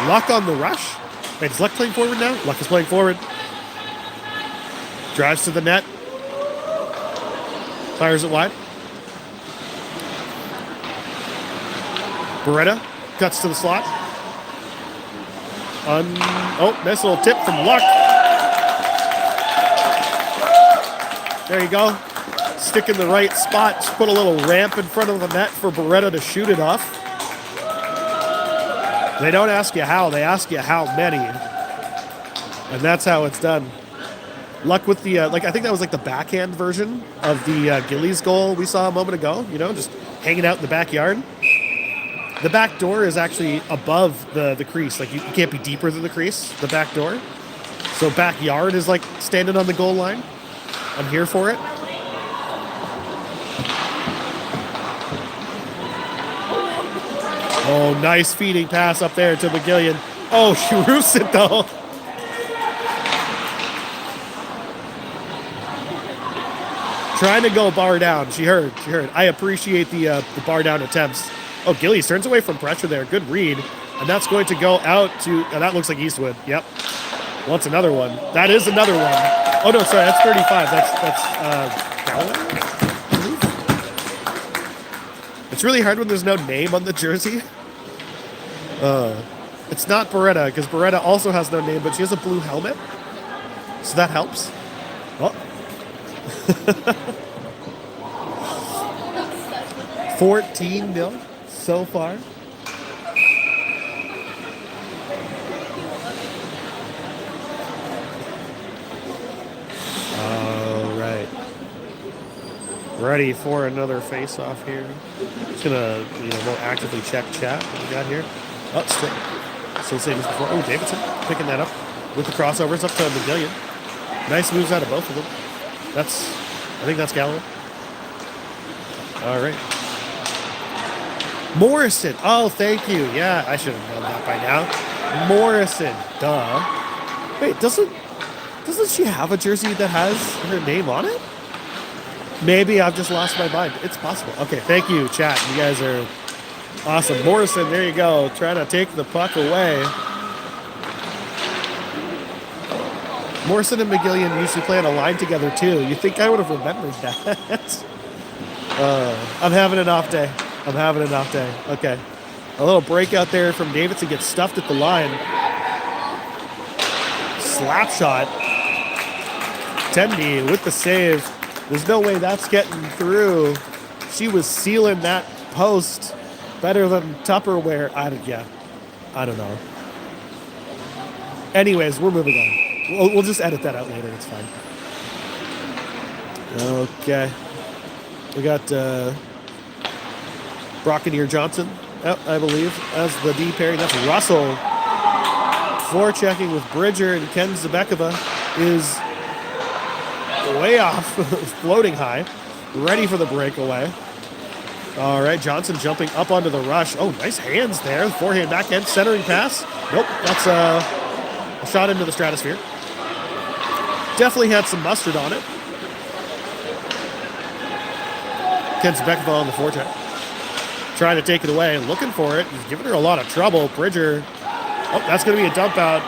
A: Luck on the rush. Wait, is Luck playing forward now? Luck is playing forward. Drives to the net. Fires it wide. Beretta cuts to the slot. Oh, nice little tip from Luck. There you go. Stick in the right spot. Just put a little ramp in front of the net for Beretta to shoot it off. They don't ask you how, they ask you how many. And that's how it's done. Luck with the, I think that was like the backhand version of the Gillies goal we saw a moment ago, just hanging out in the backyard. The back door is actually above the crease. Like, you can't be deeper than the crease, the back door. So backyard is like standing on the goal line. I'm here for it. Oh, nice feeding pass up there to McGillian. Oh, she roofs it though. Trying to go bar down. She heard. I appreciate the bar down attempts. Oh, Gillies turns away from pressure there. Good read. And that's going to go out to, that looks like Eastwood. Yep. Wants another one. That is another one. Oh, no, sorry. That's 35. That's Galloway? It's really hard when there's no name on the jersey. It's not Beretta, because Beretta also has no name, but she has a blue helmet. So that helps. Oh. 14-0 so far. All right. Ready for another face-off here. Just gonna, more actively check chat. What we got here? Oh, still same as before. Oh, Davidson picking that up with the crossovers up to McGillian. Nice moves out of both of them. I think that's Galloway. All right. Morrison. Oh, thank you. Yeah, I should have known that by now. Morrison. Duh. Wait, doesn't she have a jersey that has her name on it? Maybe I've just lost my mind. It's possible. Okay, thank you, chat. You guys are awesome. Morrison, there you go. Trying to take the puck away. Morrison and McGillian used to play on a line together, too. You think I would have remembered that? I'm having an off day. Okay. A little breakout there from Davidson, gets stuffed at the line. Slap shot. Tendy with the save. There's no way that's getting through. She was sealing that post better than Tupperware. I don't know. Anyways, we're moving on. We'll just edit that out later. It's fine. Okay. We got Brockeneer Johnson, I believe, as the D pairing. That's Russell. Forechecking with Bridger, and Ken Zabekova is way off, floating high, ready for the breakaway. All right, Johnson jumping up onto the rush. Oh, nice hands there. Forehand, backhand, centering pass. Nope, that's a shot into the stratosphere. Definitely had some mustard on it. Ken Zabekova on the forecheck. Trying to take it away, looking for it. He's giving her a lot of trouble. Bridger. Oh, that's going to be a dump out.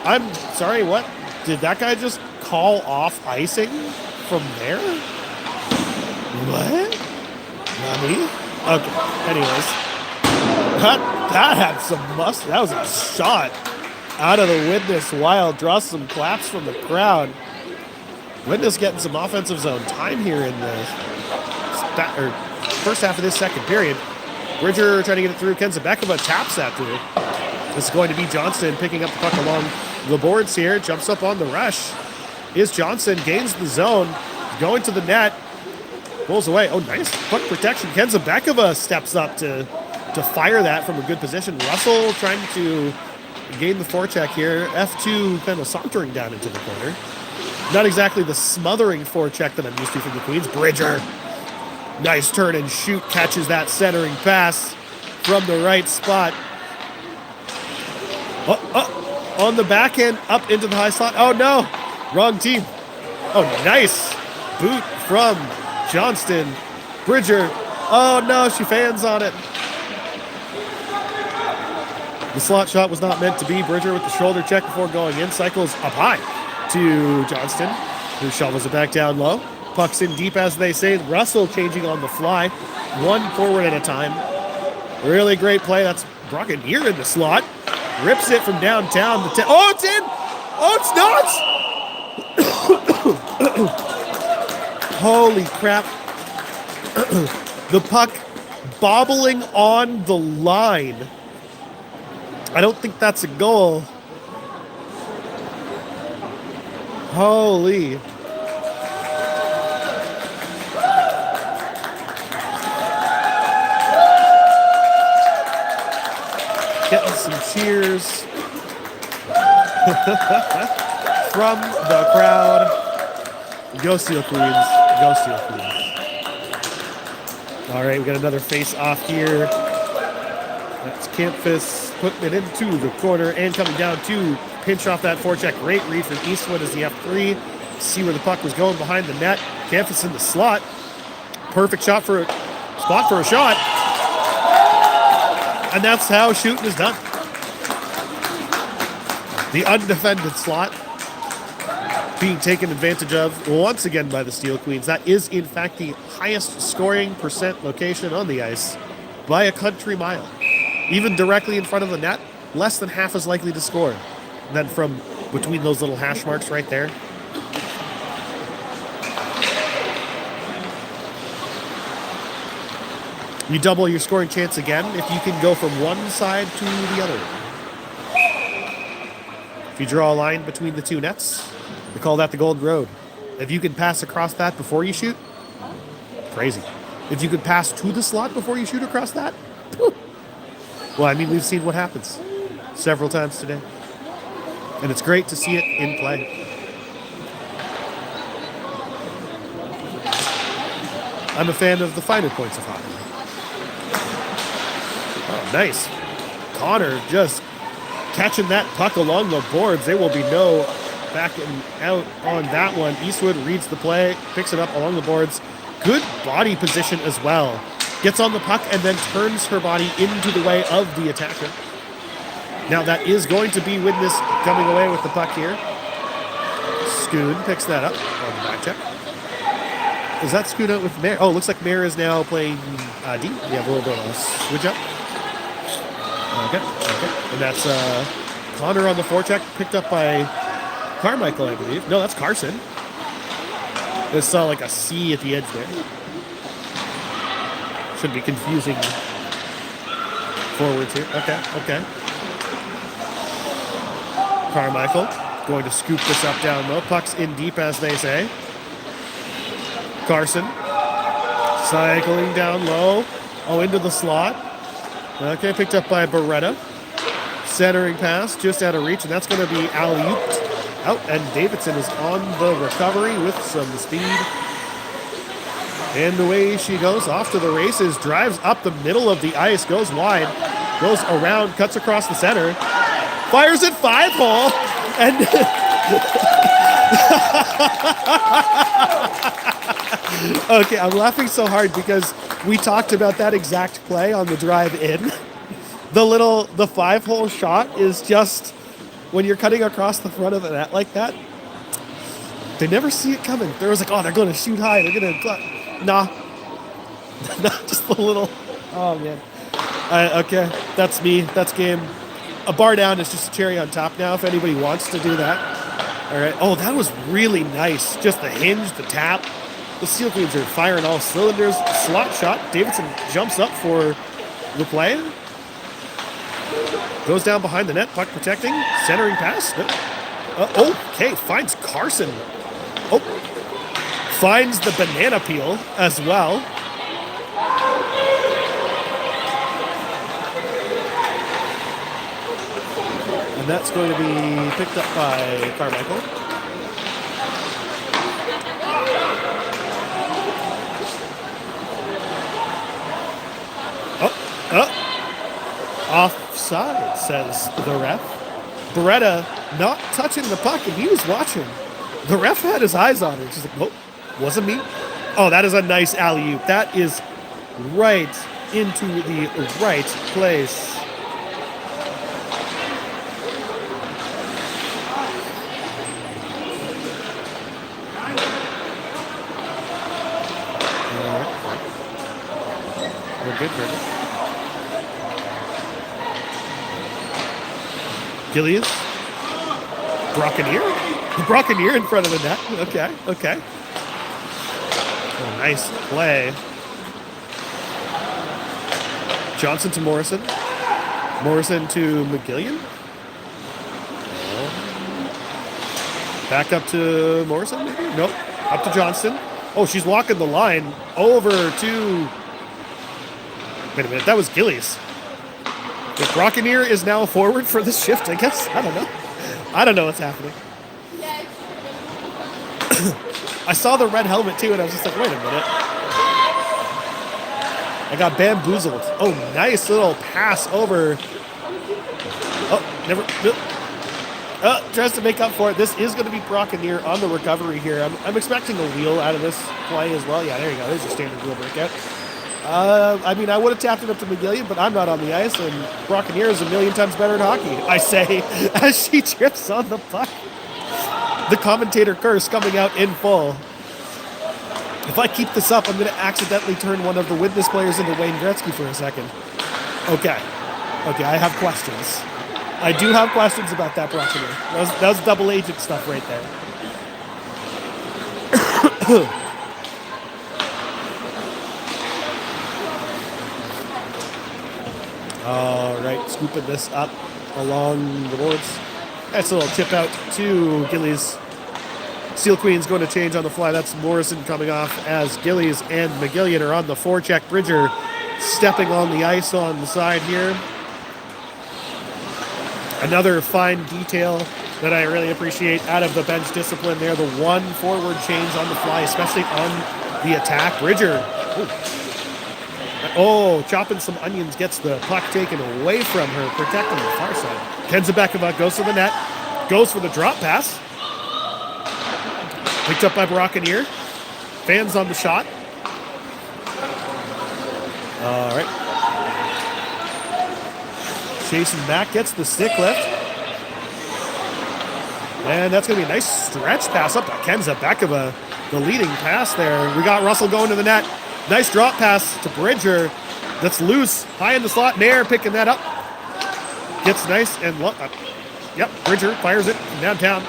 A: I'm sorry, what? Did that guy just call off icing from there? What? Not me? Okay, anyways. That had some mustard. That was a shot out of the Widnes Wild. Draws some claps from the crowd. Widnes getting some offensive zone time here in the first half of this second period. Bridger trying to get it through. Ken Zabekova taps that through. This is going to be Johnston picking up the puck along the boards here. Jumps up on the rush. Is Johnson, gains the zone. Going to the net. Pulls away. Oh, nice puck protection. Ken Zabekova steps up to fire that from a good position. Russell trying to gain the forecheck here. F2 kind of sauntering down into the corner. Not exactly the smothering forecheck that I'm used to from the Queens. Bridger. Nice turn and shoot. Catches that centering pass from the right spot. On the backhand, up into the high slot. Oh, no. Wrong team. Oh, nice boot from Johnston. Bridger. Oh, no. She fans on it. The slot shot was not meant to be. Bridger with the shoulder check before going in. Cycles up high to Johnston, who shovels it back down low. Pucks in deep, as they say. Russell changing on the fly. One forward at a time. Really great play. That's Brockeneer in the slot. Rips it from downtown. Oh, it's in! Oh, it's not! Holy crap. The puck bobbling on the line. I don't think that's a goal. Holy. Getting some cheers from the crowd. Go Steel Queens. Go Steel Queens. All right, we got another face-off here. That's Campus putting it into the corner and coming down to pinch off that forecheck. Great read from Eastwood as the F3. See where the puck was going behind the net. Campus in the slot. Perfect shot for a spot for a shot. And that's how shooting is done. The undefended slot being taken advantage of once again by the Steel Queens. That is, in fact, the highest scoring percent location on the ice by a country mile. Even directly in front of the net, less than half as likely to score than from between those little hash marks right there. You double your scoring chance again if you can go from one side to the other. If you draw a line between the two nets, we call that the Golden Road. If you can pass across that before you shoot, crazy. If you can pass to the slot before you shoot across that, well, I mean, we've seen what happens several times today. And it's great to see it in play. I'm a fan of the finer points of hockey. Oh, nice. Connor just catching that puck along the boards. There will be no backing out on that one. Eastwood reads the play, picks it up along the boards. Good body position as well. Gets on the puck and then turns her body into the way of the attacker. Now that is going to be Widnes coming away with the puck here. Schoon picks that up on the back check. Is that Schoon out with Mayer? Oh, looks like Mayer is now playing D. We have a little bit of a switch up. Okay. And that's Connor on the forecheck, picked up by Carmichael, I believe. No, that's Carson. There's saw like a C at the edge there. Should be confusing forwards here. Okay. Carmichael going to scoop this up down low. Puck's in deep, as they say. Carson cycling down low. Oh, into the slot. Okay, picked up by Beretta. Centering pass just out of reach, and that's going to be alley-ooped out, and Davidson is on the recovery with some speed. And away she goes, off to the races, drives up the middle of the ice, goes wide, goes around, cuts across the center, fires it 5-hole, and okay, I'm laughing so hard because we talked about that exact play on the drive in. The 5-hole shot is just, when you're cutting across the front of the net like that, they never see it coming. They're always like, oh, they're going to shoot high. They're going to, nah, just the little, oh man. Okay, that's me. That's game. A bar down is just a cherry on top now if anybody wants to do that. All right. Oh, that was really nice. Just the hinge, the tap. The Steel Queens are firing all cylinders. Slot shot. Davidson jumps up for the play. Goes down behind the net. Puck protecting. Centering pass. Okay. Finds Carson. Oh. Finds the banana peel as well. And that's going to be picked up by Carmichael. Offside, says the ref. Beretta not touching the puck, and he was watching. The ref had his eyes on her. She's like, nope, wasn't me. Oh, that is a nice alley-oop. That is right into the right place. We're good, Brendan. Gillies. Brockenier. The Brockenier in front of the net. Okay. Oh, nice play. Johnson to Morrison. Morrison to McGillian. Back up to Morrison, maybe? Nope. Up to Johnston. Oh, she's walking the line over to... Wait a minute, that was Gillies. The Brockeneer is now forward for this shift, I guess. I don't know. I don't know what's happening. I saw the red helmet too, and I was just like, wait a minute. I got bamboozled. Oh, nice little pass over. Oh, never. Tries to make up for it. This is going to be Brockeneer on the recovery here. I'm expecting a wheel out of this play as well. Yeah, there you go. There's your standard wheel breakout. I mean, I would have tapped it up to McGillian, but I'm not on the ice, and Brockeneer is a million times better at hockey, I say, as she trips on the puck. The commentator curse coming out in full. If I keep this up, I'm going to accidentally turn one of the Widnes players into Wayne Gretzky for a second. Okay, I have questions. I do have questions about that Brockeneer. That was double agent stuff right there. All right, scooping this up along the boards. Nice little tip out to Gillies. Steel Queen's going to change on the fly. That's Morrison coming off as Gillies and McGillian are on the forecheck. Bridger stepping on the ice on the side here. Another fine detail that I really appreciate out of the bench discipline there. The one forward change on the fly, especially on the attack. Bridger. Oh, chopping some onions, gets the puck taken away from her, protecting the far side. Kenzabekova goes to the net, goes for the drop pass. Picked up by Brockeneer. Fans on the shot. All right. Chasing back, gets the stick lift. And that's going to be a nice stretch pass up by Kenzabekova. The leading pass there. We got Russell going to the net. Nice drop pass to Bridger. That's loose. High in the slot. Nair picking that up. Gets nice and yep, Bridger fires it from downtown.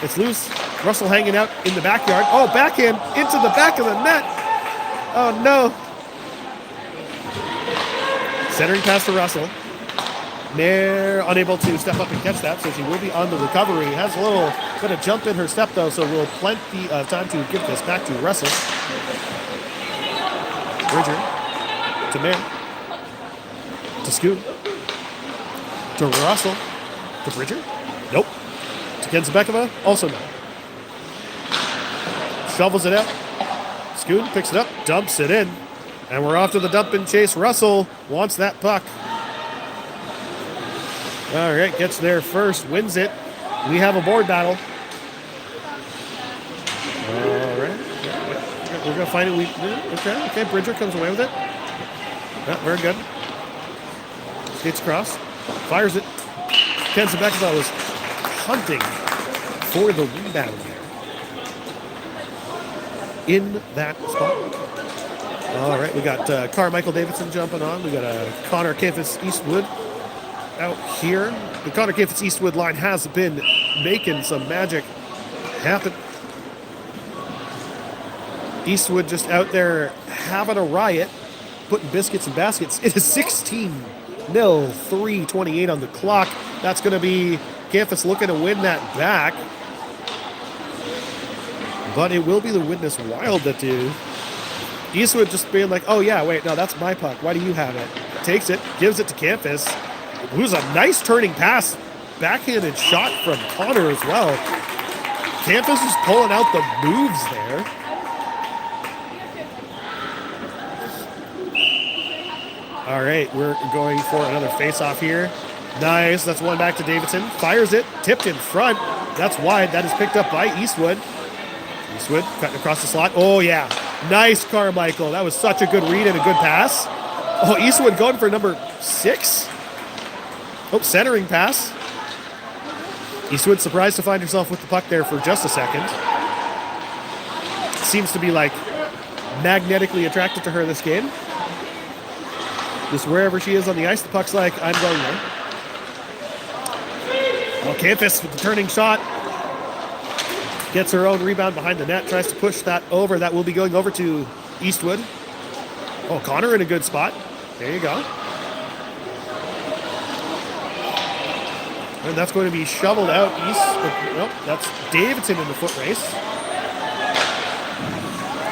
A: It's loose. Russell hanging out in the backyard. Oh, backhand into the back of the net. Oh, no. Centering pass to Russell. Nair unable to step up and catch that, so she will be on the recovery. Has a little bit of jump in her step, though, so we'll plenty of time to give this back to Russell. Bridger to Nair. To Scoot. To Russell. To Bridger. Nope. To Kenzabekova. Also no. Shovels it out. Scoot picks it up. Dumps it in. And we're off to the dump and chase. Russell wants that puck. All right. Gets there first. Wins it. We have a board battle. All right. We're going to find it. Okay. Bridger comes away with it. Yeah, very good. Skates across. Fires it. Kenzabekova was hunting for the rebound there. In that spot. All right, we got Carmichael Davidson jumping on. We got Connor Campus Eastwood out here. The Connor Campus Eastwood line has been making some magic happen. Eastwood just out there having a riot, putting biscuits in baskets. It is 16-0, 3:28 on the clock. That's going to be Campus looking to win that back. But it will be the Widnes Wild that do. Eastwood just being like, oh yeah, wait, no, that's my puck. Why do you have it? Takes it, gives it to Campus. It was a nice turning pass. Backhanded shot from Connor as well. Campus is pulling out the moves there. All right, we're going for another face-off here. Nice, that's one back to Davidson. Fires it, tipped in front. That's wide. That is picked up by Eastwood. Eastwood cutting across the slot. Oh, yeah. Nice, Carmichael. That was such a good read and a good pass. Oh, Eastwood going for number 6. Oh, centering pass. Eastwood surprised to find herself with the puck there for just a second. Seems to be, like, magnetically attracted to her this game. Just wherever she is on the ice, the puck's like, I'm going there. Oh, Campus with the turning shot. Gets her own rebound behind the net. Tries to push that over. That will be going over to Eastwood. Oh, Connor in a good spot. There you go. And that's going to be shoveled out east. Nope, that's Davidson in the foot race.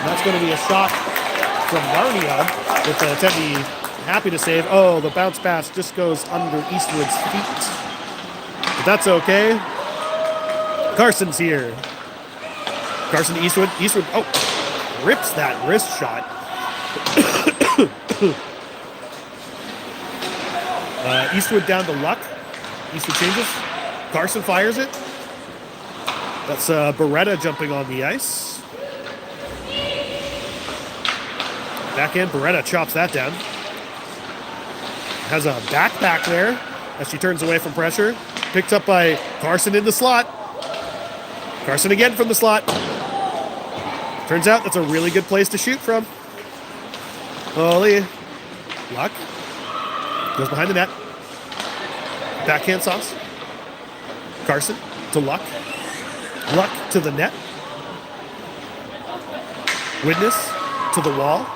A: And that's going to be a shot from Narnia with Teddy happy to save. Oh, the bounce pass just goes under Eastwood's feet. But that's okay. Carson's here. Carson to Eastwood. Eastwood, oh, rips that wrist shot. Eastwood down to Luck. Eastwood changes. Carson fires it. That's Beretta jumping on the ice. Backhand, Beretta chops that down. Has a backpack there as she turns away from pressure. Picked up by Carson in the slot. Carson again from the slot. Turns out that's a really good place to shoot from. Holy. Luck. Goes behind the net. Backhand sauce. Carson to Luck. Luck to the net. Widnes to the wall.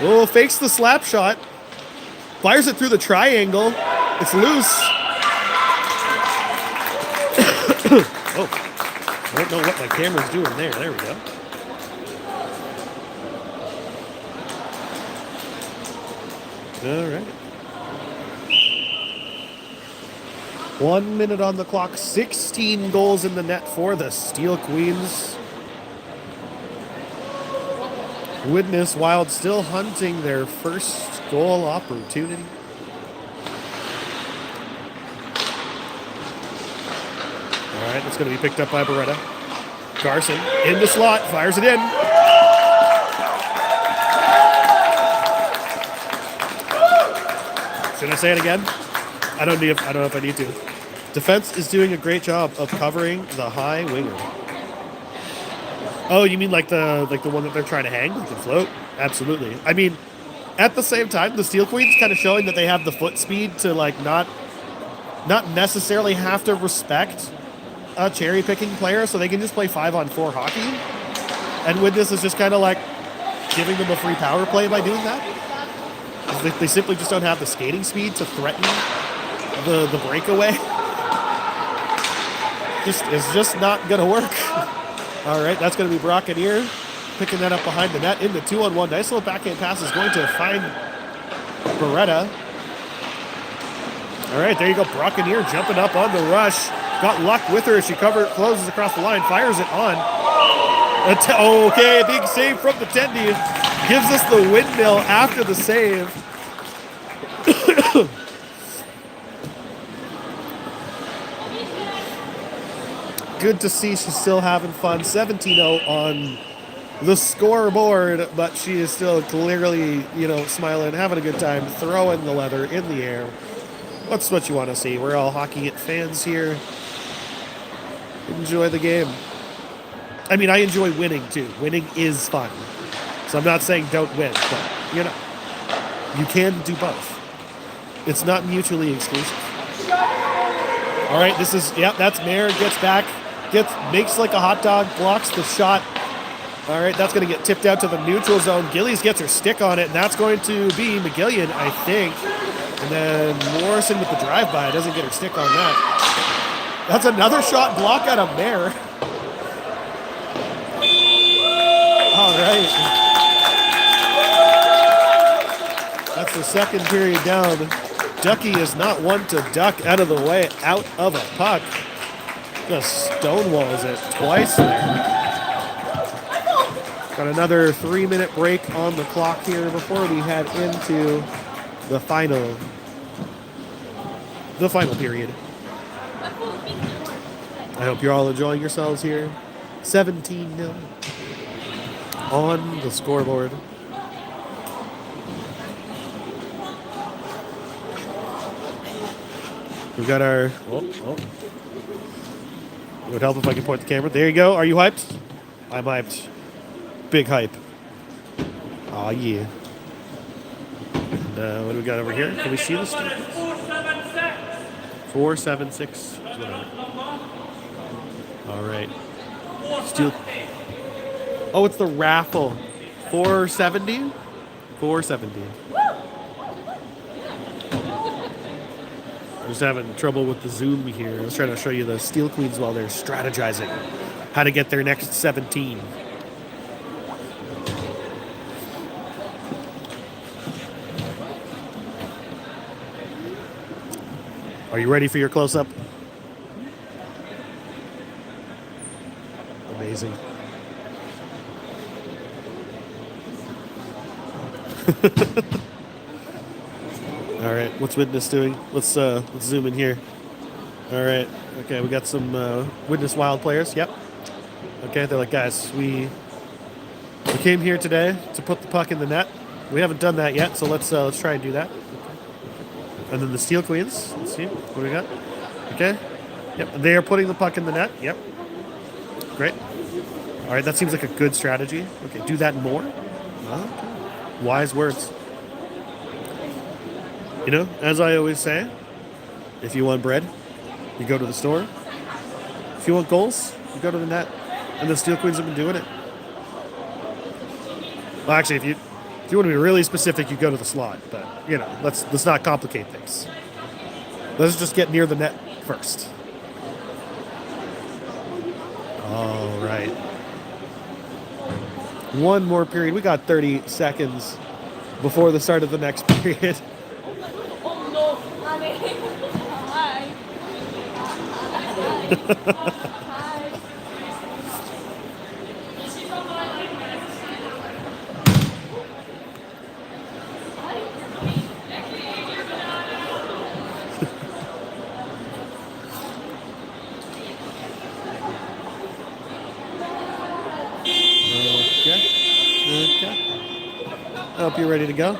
A: Oh, fakes the slap shot. Fires it through the triangle. It's loose. Oh, I don't know what my camera's doing there. There we go. All right. 1 minute on the clock. 16 goals in the net for the Steel Queens. Widnes Wild still hunting their first goal opportunity. All right, it's going to be picked up by Beretta. Carson in the slot, fires it in. Should I say it again? I don't know if I need to. Defense is doing a great job of covering the high winger. Oh, you mean like the one that they're trying to hang with the float? Absolutely. I mean, at the same time, the Steel Queens kind of showing that they have the foot speed to like not necessarily have to respect a cherry picking player, so they can just play 5-on-4 hockey. And Widnes is just kind of like giving them a free power play by doing that. They simply just don't have the skating speed to threaten the breakaway. It's just not gonna work. All right, that's going to be Brockeneer picking that up behind the net in the 2-on-1. Nice little backhand pass is going to find Beretta. All right, there you go. Brockeneer jumping up on the rush. Got Luck with her as she closes across the line, fires it on. Okay, big save from the Tendy. Gives us the windmill after the save. Good to see she's still having fun. 17-0 on the scoreboard, but she is still clearly, smiling, having a good time, throwing the leather in the air. That's what you want to see. We're all hockey fans here. Enjoy the game. I mean, I enjoy winning too. Winning is fun. So I'm not saying don't win, but, you can do both. It's not mutually exclusive. All right, that's Mayer, gets back. Makes like a hot dog, blocks the shot. All right, that's going to get tipped out to the neutral zone. Gillies gets her stick on it, and that's going to be McGillian, I think. And then Morrison with the drive-by doesn't get her stick on that. That's another shot block out of Mayer. All right. That's the second period down. Ducky is not one to duck out of the way, out of a puck. Just stonewalls it twice there. Got another 3-minute break on the clock here before we head into the final period. I hope you're all enjoying yourselves here. 17-0 on the scoreboard. We've got our... It would help if I could point the camera. There you go. Are you hyped? I'm hyped. Big hype. Oh yeah. And, what do we got over here? Can we see this? 476. All right. Steel. Oh, it's the raffle. 470? 470. Just having trouble with the Zoom here. I was trying to show you the Steel Queens while they're strategizing how to get their next 17. Are you ready for your close-up? Amazing. All right, what's Widnes doing? Let's zoom in here. All right, okay, we got some Widnes Wild players. Yep. Okay, they're like, guys, we came here today to put the puck in the net. We haven't done that yet, so let's try and do that. And then the Steel Queens. Let's see what do we got. Okay. Yep, they are putting the puck in the net. Yep. Great. All right, that seems like a good strategy. Okay, do that more. Okay. Wise words. You know, as I always say, if you want bread, you go to the store. If you want goals, you go to the net. And the Steel Queens have been doing it. Well, actually, if you want to be really specific, you go to the slot. But you know, let's not complicate things. Let's just get near the net first. All right. One more period. We got 30 seconds before the start of the next period. Okay. I hope you're ready to go.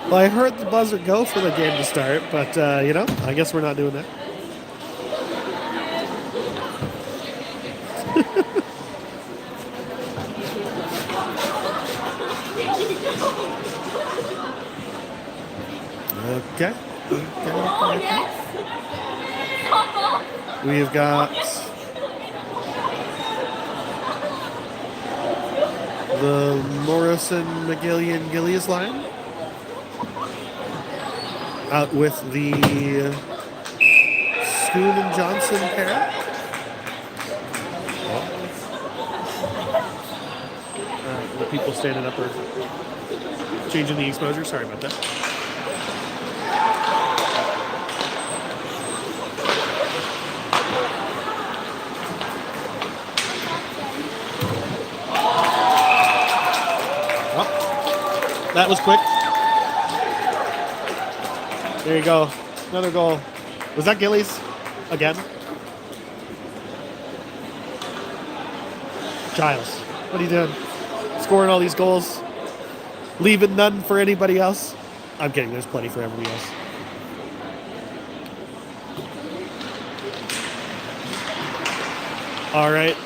A: Well, I heard the buzzer go for the game to start, but, you know, I guess we're not doing that. Okay. We've got the Morrison, McGillian, Gillies line out with the Schoon and Johnson pair. The people standing up are changing the exposure. Sorry about that. Oh, that was quick. There you go. Another goal. Was that Gillies? Again? Giles, what are you doing? Scoring all these goals, leaving none for anybody else. I'm kidding, there's plenty for everybody else. All right.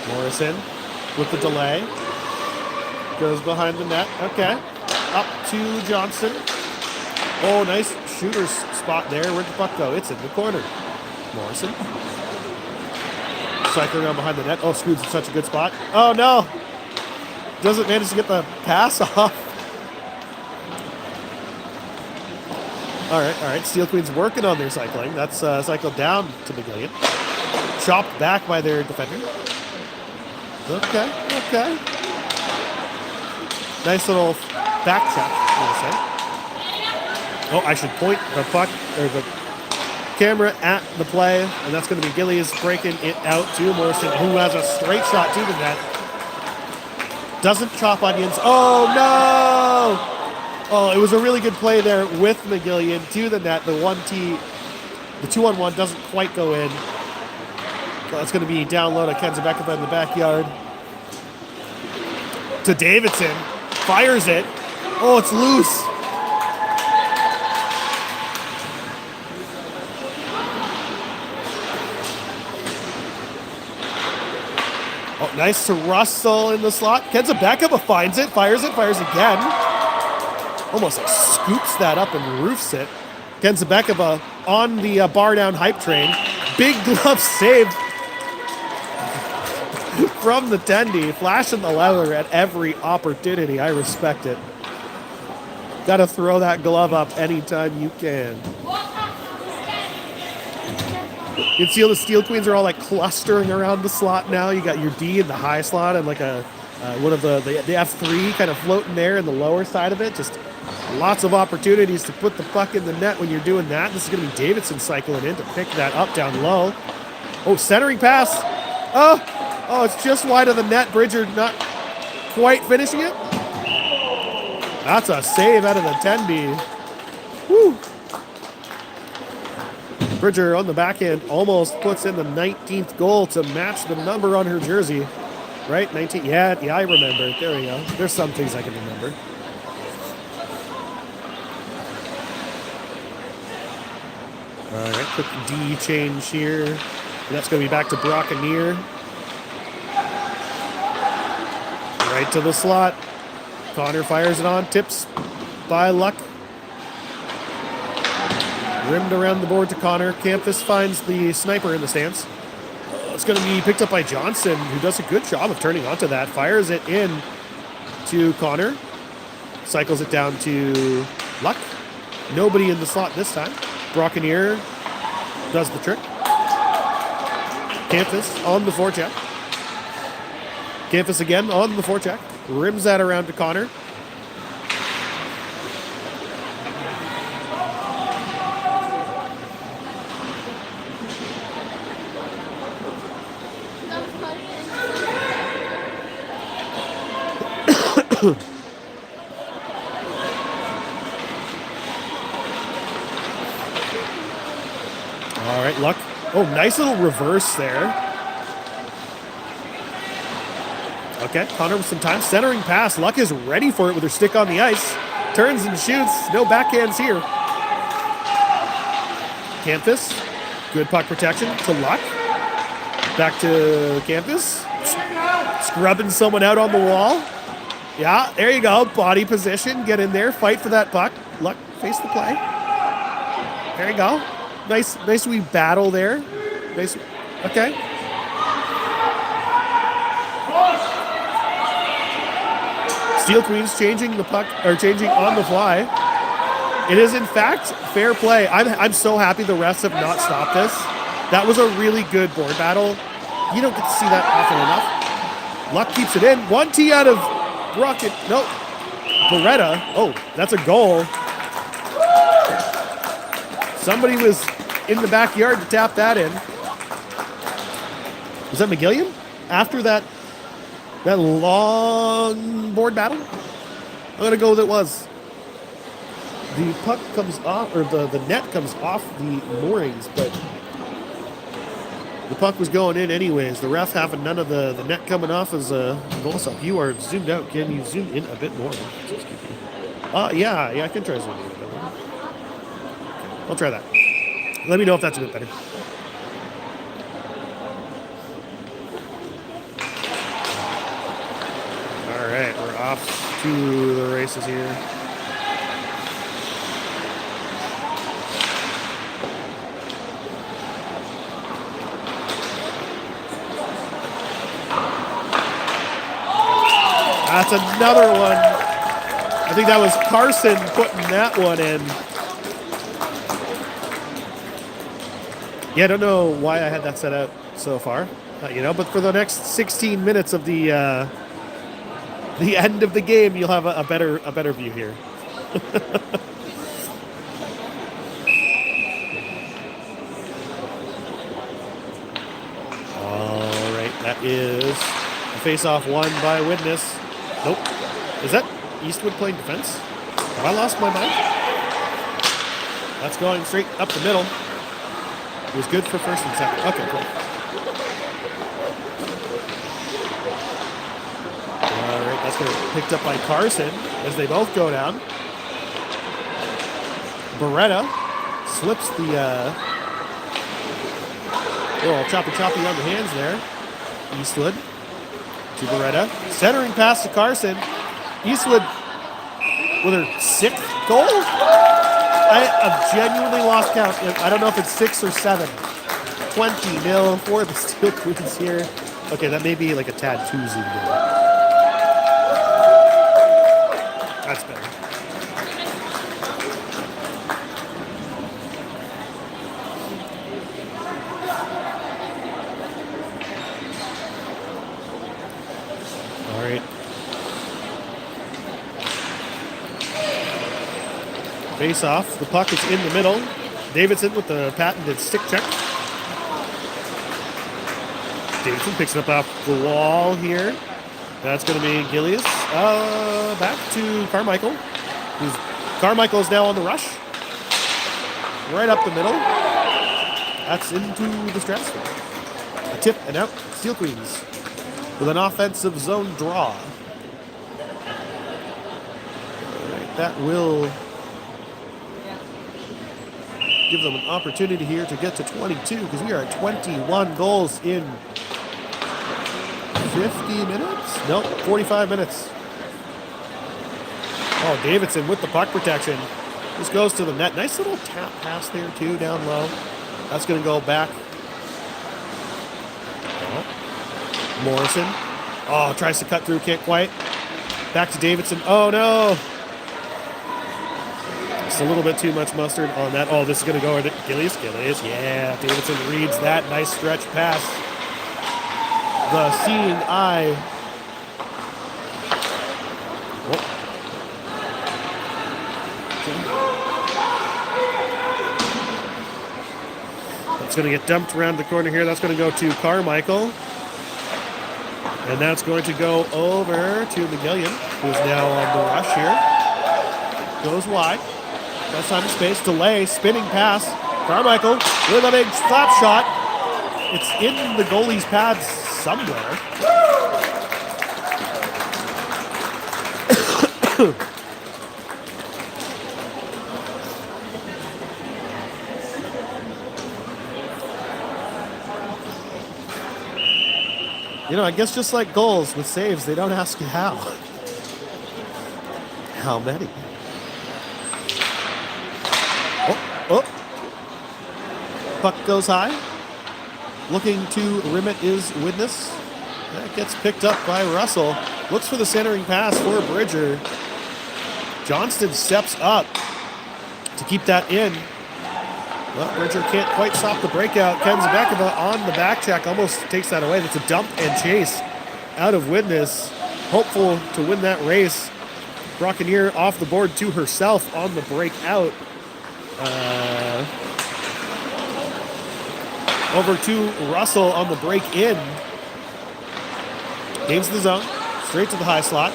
A: Morrison with the delay. Goes behind the net. Okay. Up to Johnson. Oh, nice shooter's spot there. Where'd the puck go? It's in the corner. Morrison. Cycling around behind the net. Oh, Scoots in such a good spot. Oh, no. Doesn't manage to get the pass off. All right. Steel Queens working on their cycling. That's cycled down to McGillian. Chopped back by their defender. Okay. Nice little back check, I'm going to say. Oh, I should point the puck, or the camera at the play, and that's going to be Gillies breaking it out to Morrison, who has a straight shot to the net. Doesn't chop onions. Oh, no! Oh, it was a really good play there with McGillian to the net. The 2-on-1 doesn't quite go in. So that's going to be down low to Kenzabekova in the backyard. To Davidson. Fires it. Oh, it's loose. Oh, Nice to Russell in the slot. Kenzabekova finds it, fires again. Almost like scoops that up and roofs it. Kenzabekova on the bar down hype train. Big glove save from the Tendy. Flashing the leather at every opportunity. I respect it. Got to throw that glove up anytime you can. You can see all the Steel Queens are all like clustering around the slot now. You got your D in the high slot and like a one of the F3 kind of floating there in the lower side of it. Just lots of opportunities to put the puck in the net when you're doing that. This is going to be Davidson cycling in to pick that up down low. Oh, centering pass. Oh, it's just wide of the net. Bridger not quite finishing it. That's a save out of the Tendy. Woo. Bridger on the backhand almost puts in the 19th goal to match the number on her jersey. Right? 19. Yeah, I remember. There we go. There's some things I can remember. All right, quick D change here. And that's going to be back to Brockanier. Right to the slot. Connor fires it on. Tips by Luck. Rimmed around the board to Connor. Campus finds the sniper in the stands. It's going to be picked up by Johnson, who does a good job of turning onto that. Fires it in to Connor. Cycles it down to Luck. Nobody in the slot this time. Brockanier does the trick. Campus on the forecheck. Campus again on the forecheck. Rims that around to Connor. All right, Luck. Oh, nice little reverse there. Okay, Connor with some time. Centering pass. Luck is ready for it with her stick on the ice. Turns and shoots. No backhands here. Campus. Good puck protection to Luck. Back to Campus. Scrubbing someone out on the wall. Yeah, there you go. Body position. Get in there. Fight for that puck. Luck, face the play. There you go. Nice wee battle there. Nice. Okay. Steel Queens changing the puck, or changing on the fly. It is, in fact, fair play. I'm so happy the refs have not stopped this. That was a really good board battle. You don't get to see that often enough. Luck keeps it in. 1T out of Brockett. No. Beretta. Oh, that's a goal. Somebody was in the backyard to tap that in. Was that McGillian? After that long board battle? I'm going to go with it was. The puck comes off, or the net comes off the moorings, but the puck was going in anyways. The ref having none of the net coming off as a goal stop. You are zoomed out. Can you zoom in a bit more? Yeah, I can try zooming in a bit more. I'll try that. Let me know if that's a bit better. All right, we're off to the races here. That's another one. I think that was Carson putting that one in. Yeah, I don't know why I had that set out so far, but for the next 16 minutes of the end of the game, you'll have a better view here. All right, that is a face-off won by Widnes. Nope. Is that Eastwood playing defense? Have I lost my mind? That's going straight up the middle. It was good for first and second. Okay, cool. All right, that's going to be picked up by Carson as they both go down. Beretta slips the little choppy on the hands there. Eastwood to Beretta. Centering pass to Carson. Eastwood with her 6th goal. I have genuinely lost count. I don't know if it's 6 or 7. 20-0 for the Steel Queens here. Okay, that may be like a tad too zoomed in. That's better. All right. Face off. The puck is in the middle. Davidson with the patented stick check. Davidson picks it up off the wall here. That's going to be Gillies. Back to Carmichael. Carmichael is now on the rush. Right up the middle. That's into the stratosphere. A tip and out. Steel Queens with an offensive zone draw. All right, that will give them an opportunity here to get to 22 because we are at 21 goals in 50 minutes? Nope, 45 minutes. Oh, Davidson with the puck protection. This goes to the net. Nice little tap pass there, too, down low. That's going to go back. Oh. Morrison. Oh, tries to cut through, can't quite. Back to Davidson. Oh, no. Just a little bit too much mustard on that. Oh, this is going to go to Gillies. Gillies, yeah. Davidson reads that. Nice stretch pass. The seeing eye. Oh. Okay. That's going to get dumped around the corner here. That's going to go to Carmichael. And that's going to go over to McGillian, who's now on the rush here. Goes wide. That's time and space. Delay. Spinning pass. Carmichael with a big slap shot. It's in the goalie's pads somewhere. You know, I guess just like goals with saves, they don't ask you how. How many? Oh. Puck goes high. Looking to rim it is Widnes. That gets picked up by Russell. Looks for the centering pass for Bridger. Johnston steps up to keep that in. Well, Bridger can't quite stop the breakout. Ken Zabekova on the back check almost takes that away. That's a dump and chase out of Widnes. Hopeful to win that race. Brockeneer off the board to herself on the breakout. Over to Russell on the break in. Gains the zone. Straight to the high slot.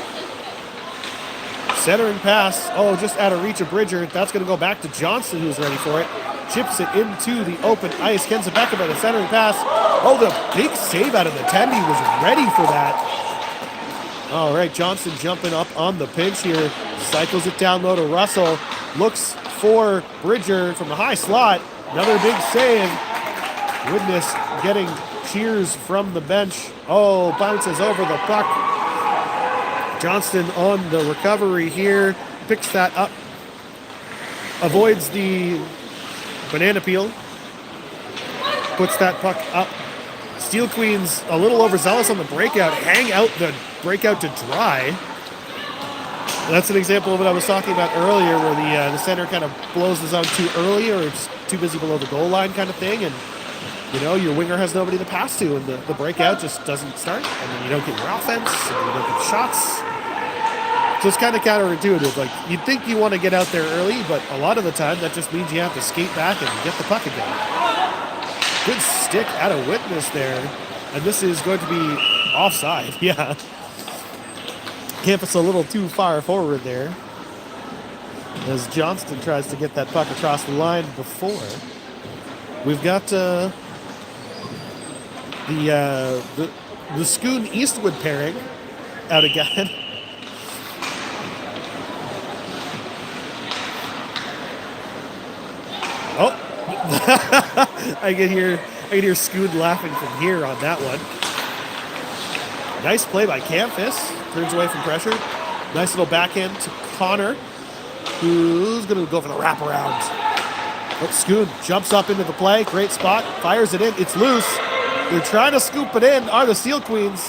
A: Centering pass. Oh, just out of reach of Bridger. That's going to go back to Johnston, who's ready for it. Chips it into the open ice. Ken Zabekova, the centering pass. Oh, the big save out of the 10. He was ready for that. All right, Johnston jumping up on the pinch here. Cycles it down low to Russell. Looks for Bridger from the high slot. Another big save. Widnes getting cheers from the bench. Oh, bounces over the puck. Johnston on the recovery here. Picks that up. Avoids the banana peel. Puts that puck up. Steel Queens a little overzealous on the breakout. Hang out the breakout to dry. That's an example of what I was talking about earlier, where the center kind of blows the zone too early, or it's too busy below the goal line kind of thing, and you know your winger has nobody to pass to, and the breakout just doesn't start, and then you don't get your offense, and you don't get shots. So it's kind of counterintuitive. Like, you'd think you want to get out there early, but a lot of the time that just means you have to skate back and get the puck again. Good stick out of Widnes there, and this is going to be offside. Yeah. Campus a little too far forward there as Johnston tries to get that puck across the line before. We've got the Schoon Eastwood pairing out again. Oh, I can hear Schoon laughing from here on that one. Nice play by Campus. Turns away from pressure. Nice little backhand to Connor, who's going to go for the wraparound. But Schoon jumps up into the play. Great spot. Fires it in. It's loose. They're trying to scoop it in. Are the Steel Queens.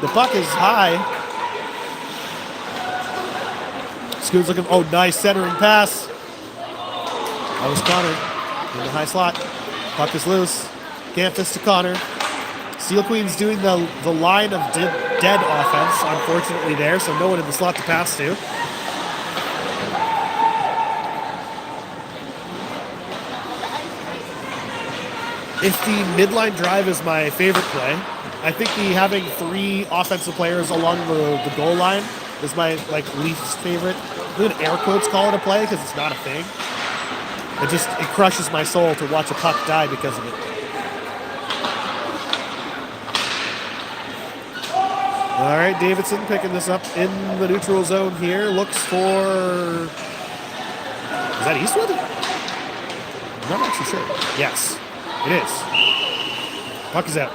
A: The puck is high. Schoon's looking. Oh, nice centering pass. That was Connor in the high slot. Puck is loose. Campus to Connor. Steel Queens doing the line of dead offense, unfortunately there, so no one in the slot to pass to. If the midline drive is my favorite play, I think having 3 offensive players along the goal line is my least favorite. I'm going to air quotes call it a play because it's not a thing. It crushes my soul to watch a puck die because of it. All right, Davidson picking this up in the neutral zone here. Looks for... Is that Eastwood? I'm not actually sure. Yes, it is. Puck is out.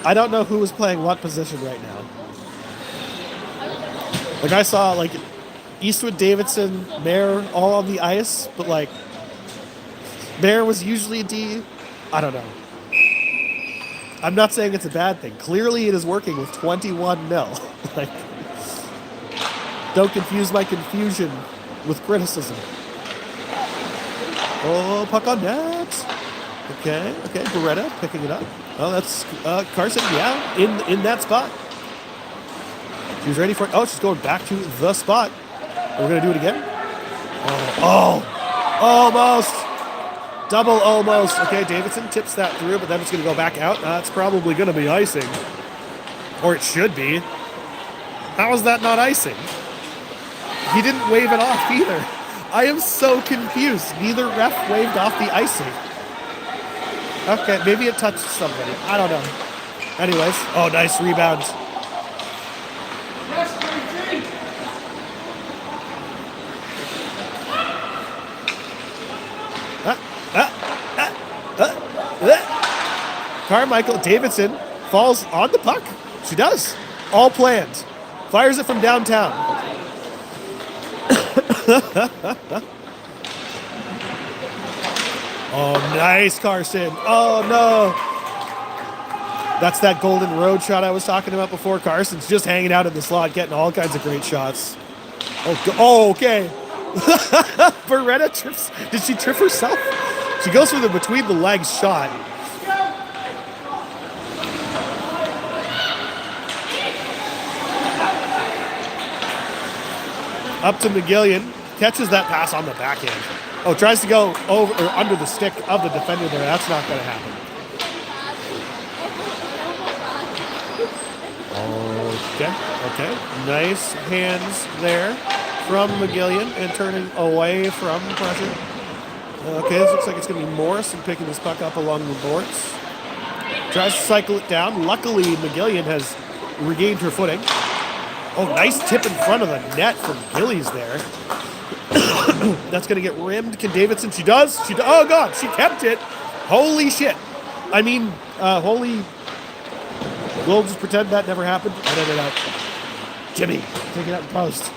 A: I don't know who is playing what position right now. I saw, Eastwood, Davidson, Mayer all on the ice, but, Mayer was usually a D. I don't know. I'm not saying it's a bad thing. Clearly it is working with 21-0. Don't confuse my confusion with criticism. Oh, puck on net. Okay. Beretta picking it up. Oh, that's Carson, yeah, in that spot. She's ready for it. Oh, she's going back to the spot. We're going to do it again. Oh, almost. Double almost. Okay, Davidson tips that through, but then it's going to go back out. That's probably going to be icing. Or it should be. How is that not icing? He didn't wave it off either. I am so confused. Neither ref waved off the icing. Okay, maybe it touched somebody. I don't know. Anyways. Oh, nice rebound. Carmichael Davidson falls on the puck. She does. All planned. Fires it from downtown. Oh, nice, Carson. Oh, no. That's that Golden Road shot I was talking about before. Carson's just hanging out in the slot, getting all kinds of great shots. Oh, okay. Beretta trips. Did she trip herself? She goes for the between the legs shot. Up to McGillian. Catches that pass on the backhand. Oh, tries to go over or under the stick of the defender there. That's not going to happen. Okay. Nice hands there from McGillian and turning away from pressure. Okay, this looks like it's going to be Morrison picking this puck up along the boards. Tries to cycle it down. Luckily, McGillian has regained her footing. Oh, nice tip in front of the net from Gillies there. That's going to get rimmed. Can Davidson? She does. Oh, God, she kept it. Holy shit. I mean, holy... We'll just pretend that never happened. Edit it out. Jimmy, take it out in post.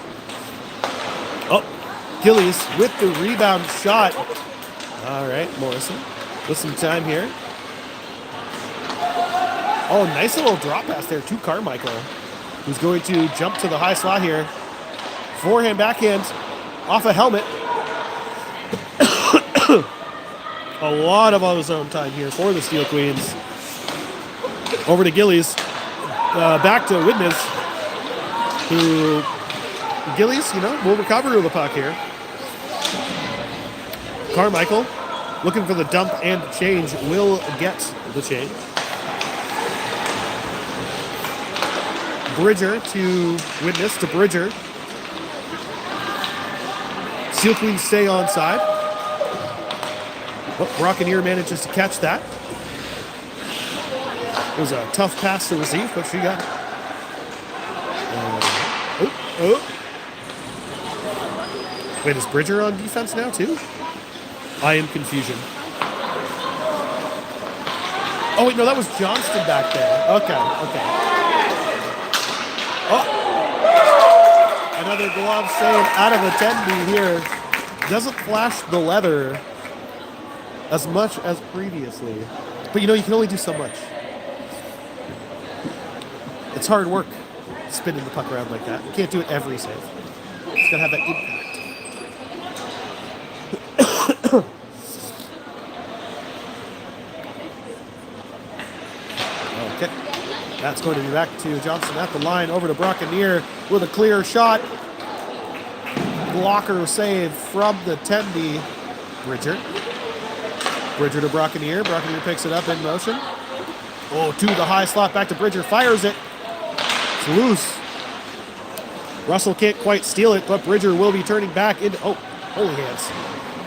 A: Oh, Gillies with the rebound shot. All right, Morrison with some time here. Oh, nice little drop pass there to Carmichael, who's going to jump to the high slot here. Forehand, backhand, off a helmet. A lot of auto-zone time here for the Steel Queens. Over to Gillies. Back to Widnes, who... Gillies, will recover the puck here. Carmichael, looking for the dump and change, will get the change. Bridger to Widnes to Bridger. Steel Queens stay onside. Oh, Brockeneer manages to catch that. It was a tough pass to receive, but she got it. Wait, is Bridger on defense now, too? I am confusion. Oh, wait, no, that was Johnston back there. Okay. Oh, another glove save out of the 10B here. Doesn't flash the leather as much as previously. But, you can only do so much. It's hard work spinning the puck around like that. You can't do it every save. It's got to have that impact. Okay. That's going to be back to Johnson at the line. Over to Brockenier with a clear shot. Blocker save from the 10B. Bridger to Brockenier. Brockenier picks it up in motion. Oh, to the high slot. Back to Bridger. Fires it. It's loose. Russell can't quite steal it, but Bridger will be turning back into... Oh, holy hands.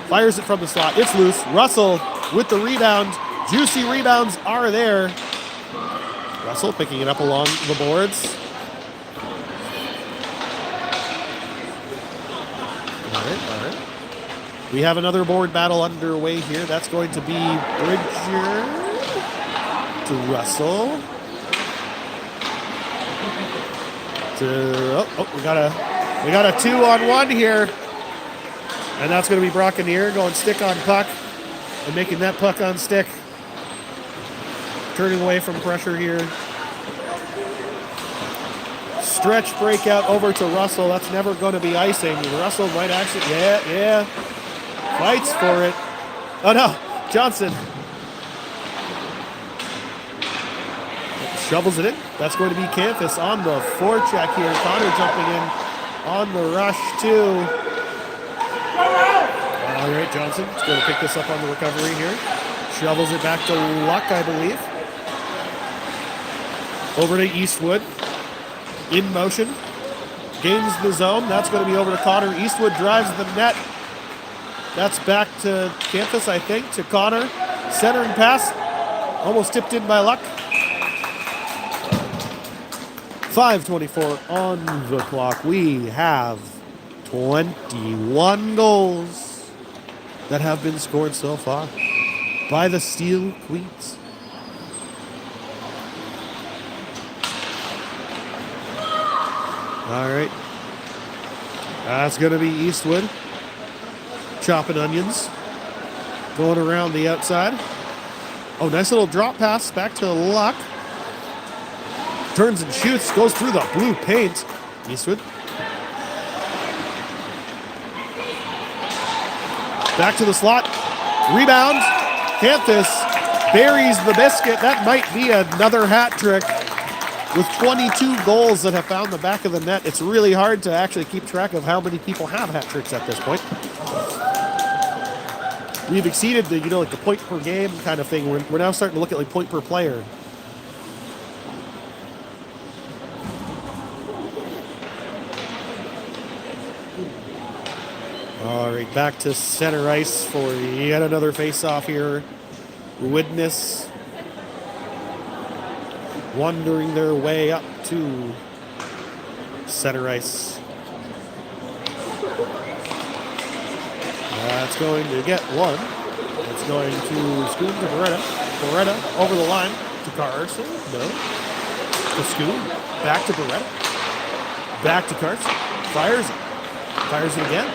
A: Fires it from the slot. It's loose. Russell with the rebound. Juicy rebounds are there. Russell picking it up along the boards. All right. We have another board battle underway here. That's going to be Bridger to Russell. We got a 2-on-1 here. And that's going to be Brockenier going stick on puck and making that puck on stick. Turning away from pressure here. Stretch breakout over to Russell. That's never going to be icing. Russell might actually, yeah. Fights for it. Oh no, Johnson. Shovels it in. That's going to be Campus on the forecheck here. Connor jumping in on the rush too. All right, Johnson is going to pick this up on the recovery here. Shovels it back to Luck, I believe. Over to Eastwood. In motion. Gains the zone. That's going to be over to Connor. Eastwood drives the net. That's back to Campus, I think, to Connor. Centering pass. Almost tipped in by Luck. 5:24 on the clock. We have 21 goals that have been scored so far by the Steel Queens. All right. That's going to be Eastwood. Chopping onions. Going around the outside. Oh, nice little drop pass back to Luck. Turns and shoots. Goes through the blue paint. Eastwood. Back to the slot. Rebound. Canthus buries the biscuit. That might be another hat trick. With 22 goals that have found the back of the net, it's really hard to actually keep track of how many people have hat tricks at this point. We've exceeded the, like the point per game kind of thing. We're now starting to look at like point per player. All right, back to center ice for yet another face-off here. Widnes wandering their way up to center ice. That's going to get one. It's going to Scoon to Beretta. Beretta over the line to Carson. No. To Scoon. Back to Beretta. Back to Carson. Fires it. Fires it again.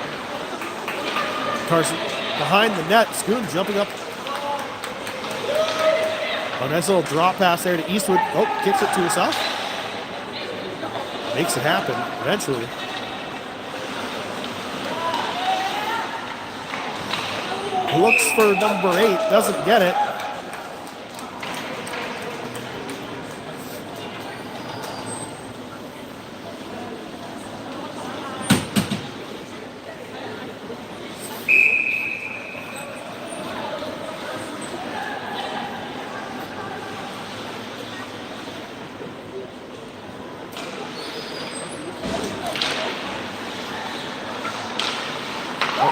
A: Carson behind the net. Scoon jumping up. A nice little drop pass there to Eastwood. Oh, kicks it to himself. Makes it happen eventually. Looks for number 8. Doesn't get it.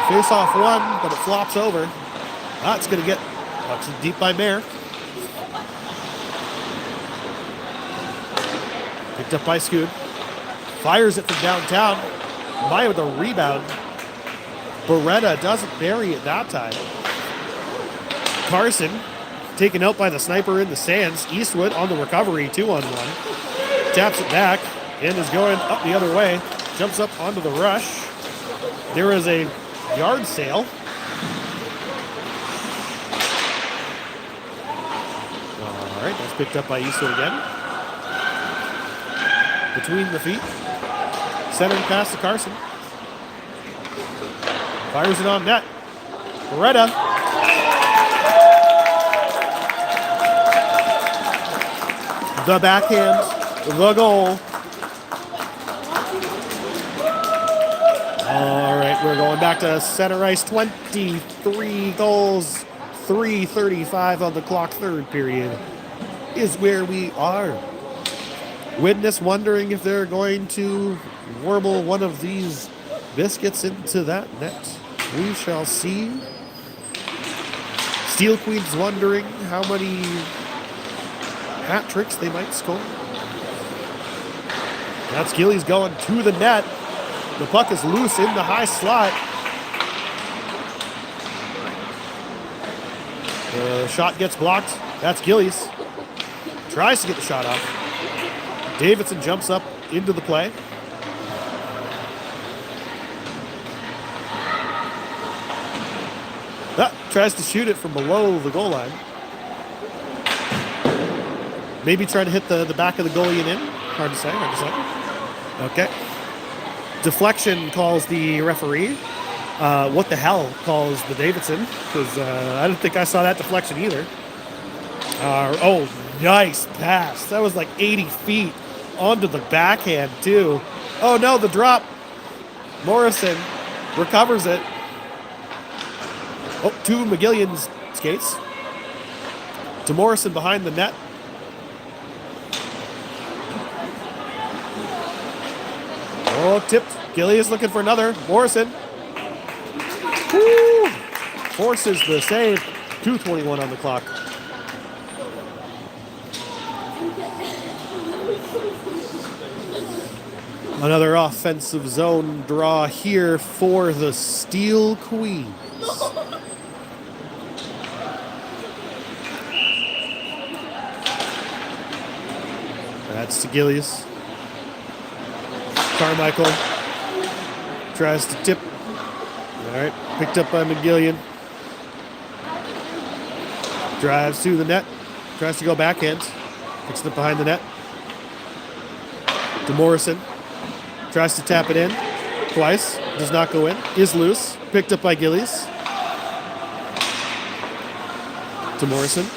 A: Face off one, but it flops over. That's going to get pucks deep by Mayer. Picked up by Scoon. Fires it from downtown. Mayer with a rebound. Beretta doesn't bury it that time. Carson taken out by the sniper in the stands. Eastwood on the recovery, 2-on-1. Taps it back and is going up the other way. Jumps up onto the rush. There is a yard sale. All right, that's picked up by Eastwood again. Between the feet. Centering pass to Carson. Fires it on net. Beretta. The backhand. The goal. All right, we're going back to center ice. 23 goals. 3:35 on the clock. Third period is where we are. Widnes wondering if they're going to warble one of these biscuits into that net. We shall see. Steel Queens wondering how many hat tricks they might score. That's Gillies going to the net. The puck is loose in the high slot. The shot gets blocked. That's Gillies. Tries to get the shot off. Davidson jumps up into the play. Tries to shoot it from below the goal line. Maybe trying to hit the back of the goalie and in. Hard to say. Okay. Deflection calls the referee. What the hell calls the Davidson? Because I don't think I saw that deflection either. Oh, nice pass. That was like 80 feet onto the backhand, too. Oh, no, the drop. Morrison recovers it. Oh, to McGillion's skates. To Morrison behind the net. Oh, tipped. Gilly is looking for another. Morrison. Woo! Forces the save. 2:21 on the clock. Another offensive zone draw here for the Steel Queens. That's to Gillies. Carmichael tries to tip. All right, picked up by McGillion. Drives to the net. Tries to go backhand. Picks it up behind the net. To Morrison. Tries to tap it in. Twice. Does not go in. Is loose. Picked up by Gillies. To Morrison.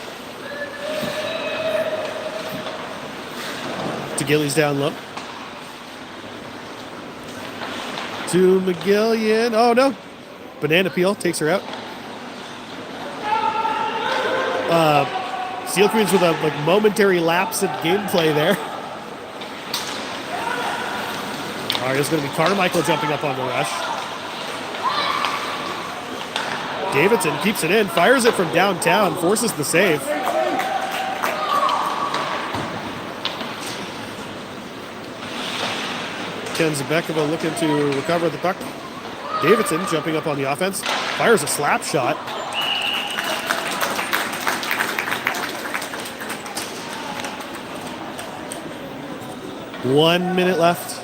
A: To Gillies down low. To McGillion. Oh, no. Banana peel takes her out. Steel Queens with a momentary lapse in gameplay there. All right, there's going to be Carmichael jumping up on the rush. Davidson keeps it in, fires it from downtown, forces the save. Ken Zabekova looking to recover the puck. Davidson jumping up on the offense, fires a slap shot. One minute left.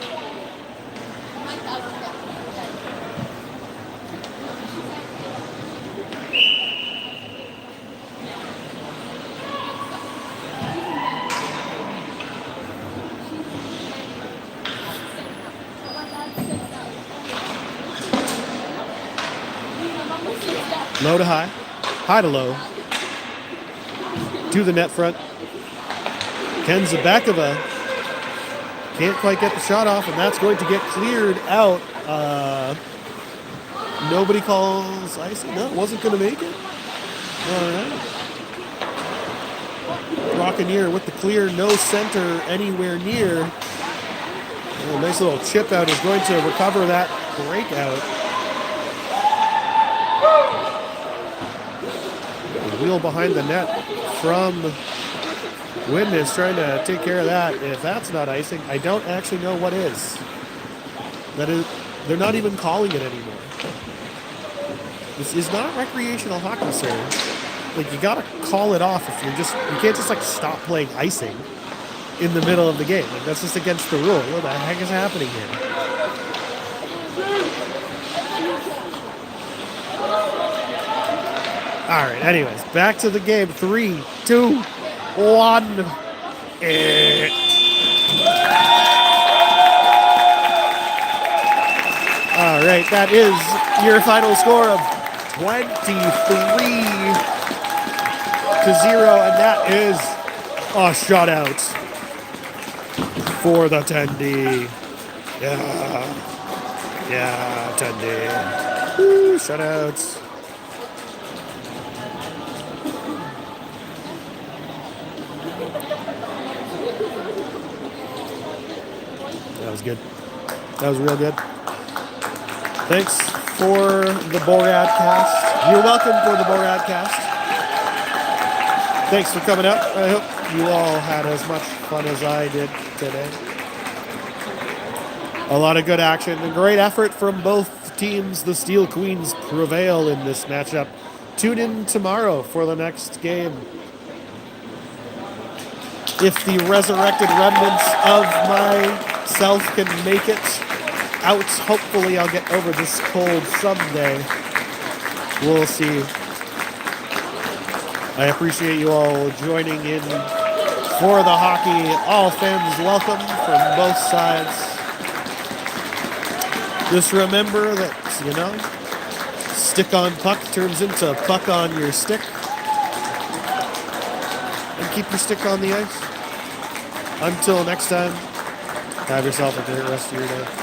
A: Low to high, high to low, to the net front. Ken Zabekova can't quite get the shot off, and that's going to get cleared out. Nobody calls icing. No, wasn't going to make it. All right. Rockeneer with the clear, no center anywhere near. A nice little chip out is going to recover that breakout. Wheel behind the net from Widnes trying to take care of that. If that's not icing, I don't actually know what is. That is, they're not even calling it anymore. This is not recreational hockey, sir. like you gotta call it off if you're just you can't just like stop playing icing in the middle of the game. Like that's just against the rule. What the heck is happening here? All right. Anyways, back to the game. 3, 2, 1. All right. That is your final score of 23-0, and that is a shutout for the Tendy. Yeah, Tendy. Woo, shutouts. That was good. That was real good. Thanks for the Boradcast. You're welcome for the Boradcast. Thanks for coming out. I hope you all had as much fun as I did today. A lot of good action and great effort from both teams. The Steel Queens prevail in this matchup. Tune in tomorrow for the next game. If the resurrected remnants of myself can make it out, hopefully I'll get over this cold someday. We'll see. I appreciate you all joining in for the hockey. All fans welcome from both sides. Just remember that, stick on puck turns into puck on your stick. And keep your stick on the ice. Until next time, have yourself a great rest of your day.